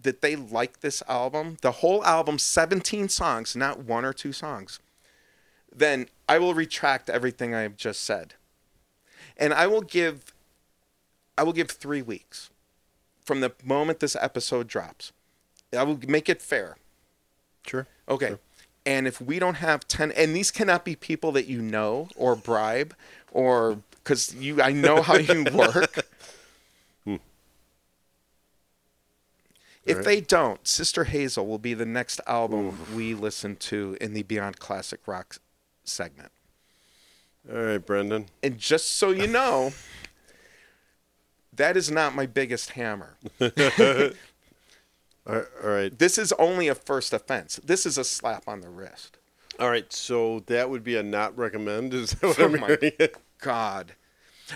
that they like this album, the whole album, 17 songs, not 1 or 2 songs, then I will retract everything I have just said. And I will give 3 weeks from the moment this episode drops. I will make it fair. Sure. Okay. Sure. And if we don't have 10, and these cannot be people that you know or bribe, or because I know how you work. If they don't, Sister Hazel will be the next album we listen to in the Beyond Classic Rock segment. All right, Brendan. And just so you know, that is not my biggest hammer. All right. This is only a first offense. This is a slap on the wrist. All right. So that would be a not recommend. Is that what Oh I'm my hearing? God.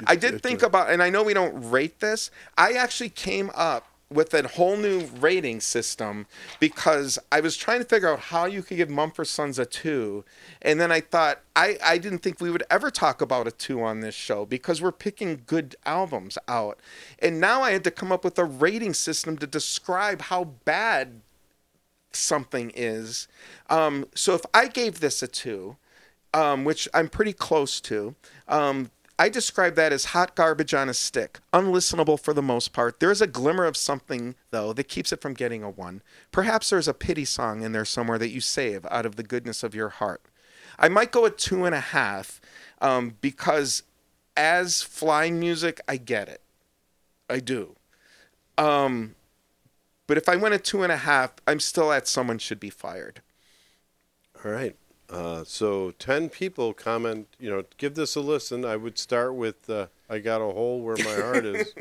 I did think about, and I know we don't rate this, I actually came up with a whole new rating system because I was trying to figure out how you could give Mumford Sons a 2. And then I thought, I didn't think we would ever talk about a 2 on this show because we're picking good albums out. And now I had to come up with a rating system to describe how bad something is. So if I gave this a 2, which I'm pretty close to, I describe that as hot garbage on a stick, unlistenable for the most part. There is a glimmer of something, though, that keeps it from getting a 1. Perhaps there's a pity song in there somewhere that you save out of the goodness of your heart. I might go at 2.5 because as flying music, I get it. I do. But if I went at 2.5, I'm still at someone should be fired. All right. So 10 people comment, give this a listen. I would start with I Got a Hole Where My Heart Is.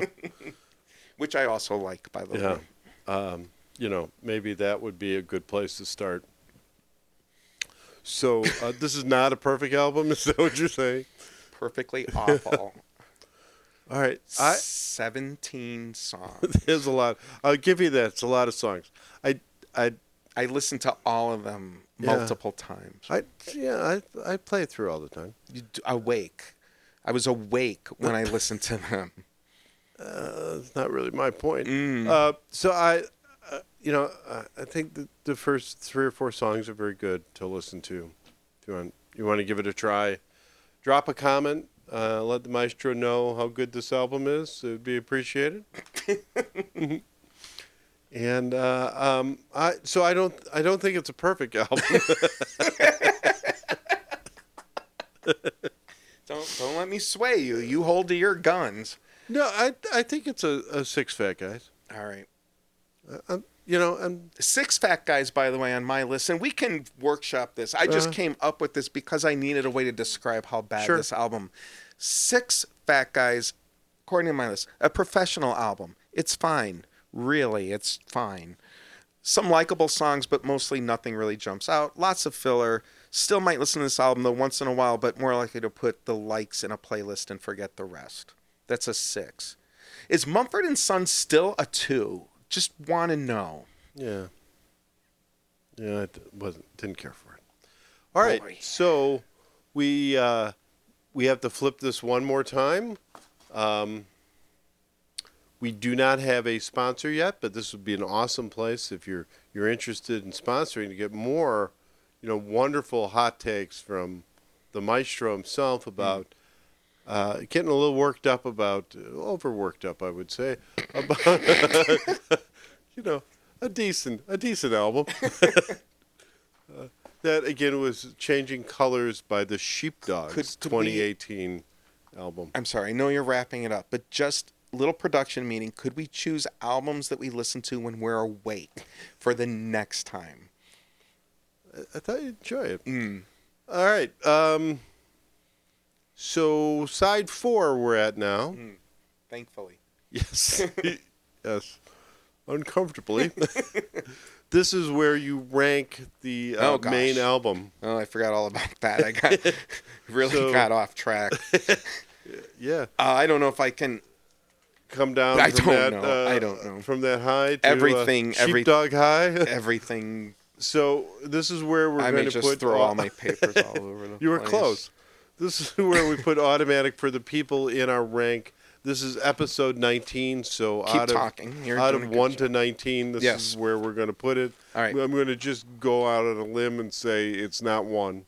Which I also like, by the way. Maybe that would be a good place to start. So this is not a perfect album, is that what you're saying? Perfectly awful. All right. 17 songs. There's a lot. I'll give you that. It's a lot of songs. I listened to all of them multiple times. I play through all the time. Awake. I was awake when I listened to them. It's not really my point. So I think the first 3 or 4 songs are very good to listen to. If you want to give it a try, drop a comment. Let the Maestro know how good this album is. It would be appreciated. And I don't think it's a perfect album. Don't let me sway you. You hold to your guns. No, I think it's a 6 Fat Guys. All right. And 6 Fat Guys, by the way, on my list, and we can workshop this. I just came up with this because I needed a way to describe how bad this album. 6 Fat Guys, according to my list, a professional album. It's fine. Really, it's fine. Some likable songs, but mostly nothing really jumps out. Lots of filler. Still might listen to this album, though, once in a while, but more likely to put the likes in a playlist and forget the rest. That's a 6. Is Mumford & Sons still a 2? Just want to know. Yeah, I didn't care for it. All right, so we have to flip this one more time. We do not have a sponsor yet, but this would be an awesome place if you're interested in sponsoring to get more, wonderful hot takes from the Maestro himself about getting a little overworked up, I would say, about a decent album. That again was Changing Colors by the Sheepdogs 2018 album. I'm sorry, I know you're wrapping it up, but just little production meeting. Could we choose albums that we listen to when we're awake for the next time? I thought you'd enjoy it. All right. So side 4 we're at now. Thankfully. Yes. Yes. Uncomfortably. This is where you rank the main album. Oh, I forgot all about that. I got got off track. Yeah. I don't know if I can come down. I don't know. From that high to everything. Sheepdog high. Everything. So this is where we're going to put. Throw all my papers all over the You were place. close. This is where we put automatic for the people in our rank. This is episode 19, so Keep talking. You're out doing of a good 1 job. to 19, this is where we're going to put it. All right. I'm going to just go out on a limb and say it's not 1.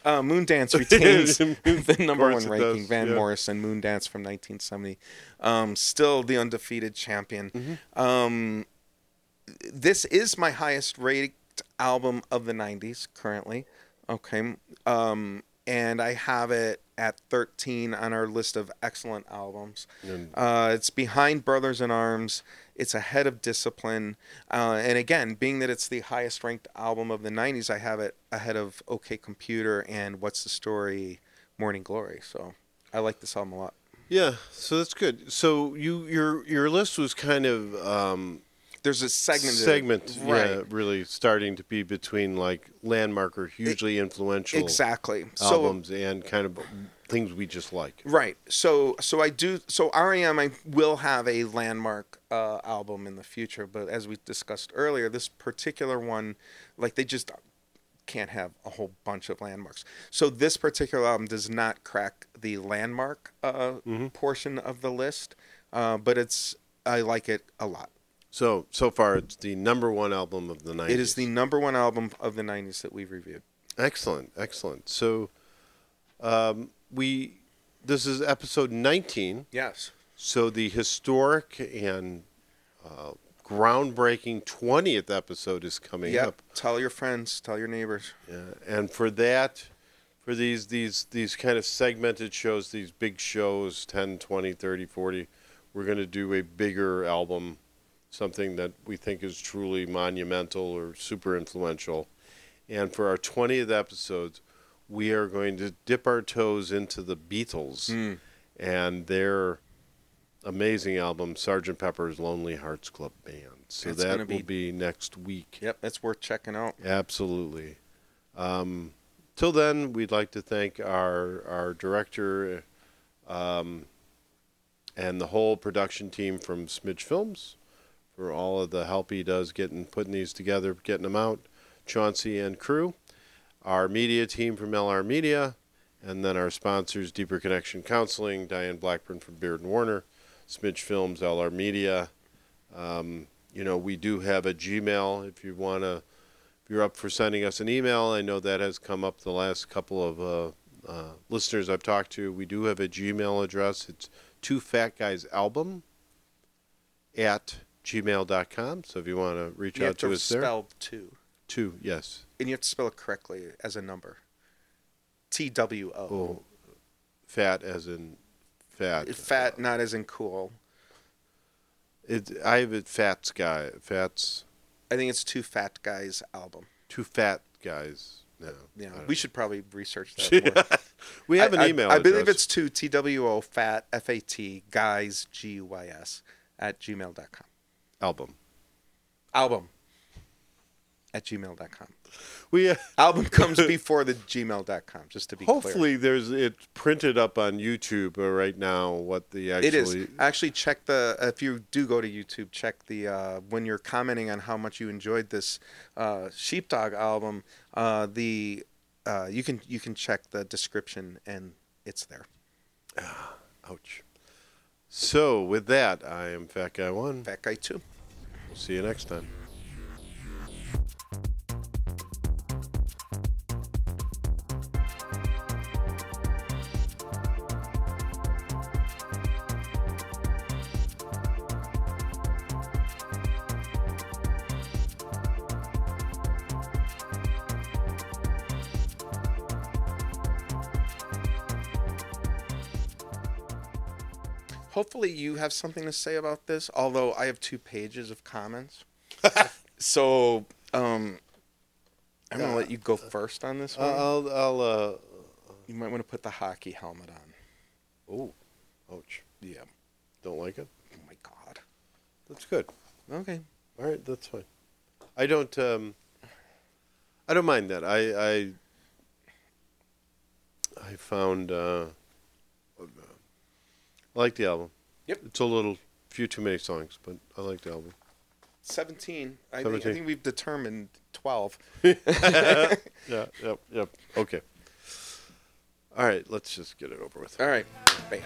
Moondance retains the number 1 ranking. Does, Van Morrison, Moondance from 1970. Still the undefeated champion. This is my highest rated album of the 90s currently. Okay. And I have it at 13 on our list of excellent albums. It's behind Brothers in Arms. It's ahead of Discipline. And again, being that it's the highest ranked album of the 90s, I have it ahead of OK Computer and What's the Story, Morning Glory. So I like this album a lot. Yeah, so that's good. So your list was kind of There's a segment, right? yeah, really starting to be between like landmark or hugely influential Exactly. albums and kind of things we just like. Right. So I do. So REM, I will have a landmark album in the future, but as we discussed earlier, this particular one, like they just can't have a whole bunch of landmarks. So this particular album does not crack the landmark portion of the list, but I like it a lot. So far, it's the number one album of the 90s. It is the number one album of the 90s that we've reviewed. Excellent. So this is episode 19. Yes. So the historic and groundbreaking 20th episode is coming up. Tell your friends, tell your neighbors. Yeah. And for these kind of segmented shows, these big shows, 10, 20, 30, 40, we're going to do a bigger album, something that we think is truly monumental or super influential. And for our 20th episodes, we are going to dip our toes into the Beatles and their amazing album, Sgt. Pepper's Lonely Hearts Club Band. So that will be next week. Yep, that's worth checking out. Absolutely. Till then, we'd like to thank our director and the whole production team from Smidge Films for all of the help he does putting these together, getting them out. Chauncey and crew. Our media team from LR Media, and then our sponsors, Deeper Connection Counseling, Diane Blackburn from Beard and Warner, Smidge Films, LR Media. We do have a Gmail if you're up for sending us an email. I know that has come up the last couple of listeners I've talked to. We do have a Gmail address. It's twofatguysalbum@gmail.com. So if you want to reach out to us there. You have to spell two. Two, yes. And you have to spell it correctly as a number. TWO. Oh, fat as in fat. Fat, not as in cool. I have it Fats guy. Fats. I think it's Two Fat Guys album. Two fat guys. No. Yeah, we should probably research that more. We have an email I address. believe it's two TWO fat FAT guys GUYS @gmail.com. Album @gmail.com. Album comes before the gmail.com, just to be hopefully clear. it's printed up on YouTube right now what the actually... It is. Actually, check if you do go to YouTube, check the when you're commenting on how much you enjoyed this Sheepdog album, you can check the description and it's there. Ouch. So with that, I am Fat Guy 1. Fat Guy 2. We'll see you next time. Hopefully you have something to say about this, although I have 2 pages of comments. So I'm going to let you go first on this one. You might want to put the hockey helmet on. Oh, ouch. Yeah. Don't like it? Oh, my God. That's good. Okay. All right, that's fine. I don't mind that. I found... I like the album. Yep. It's few too many songs, but I like the album. 17. I 17. think we've determined 12. Yeah, yep. Okay. All right, let's just get it over with. All right. Bam.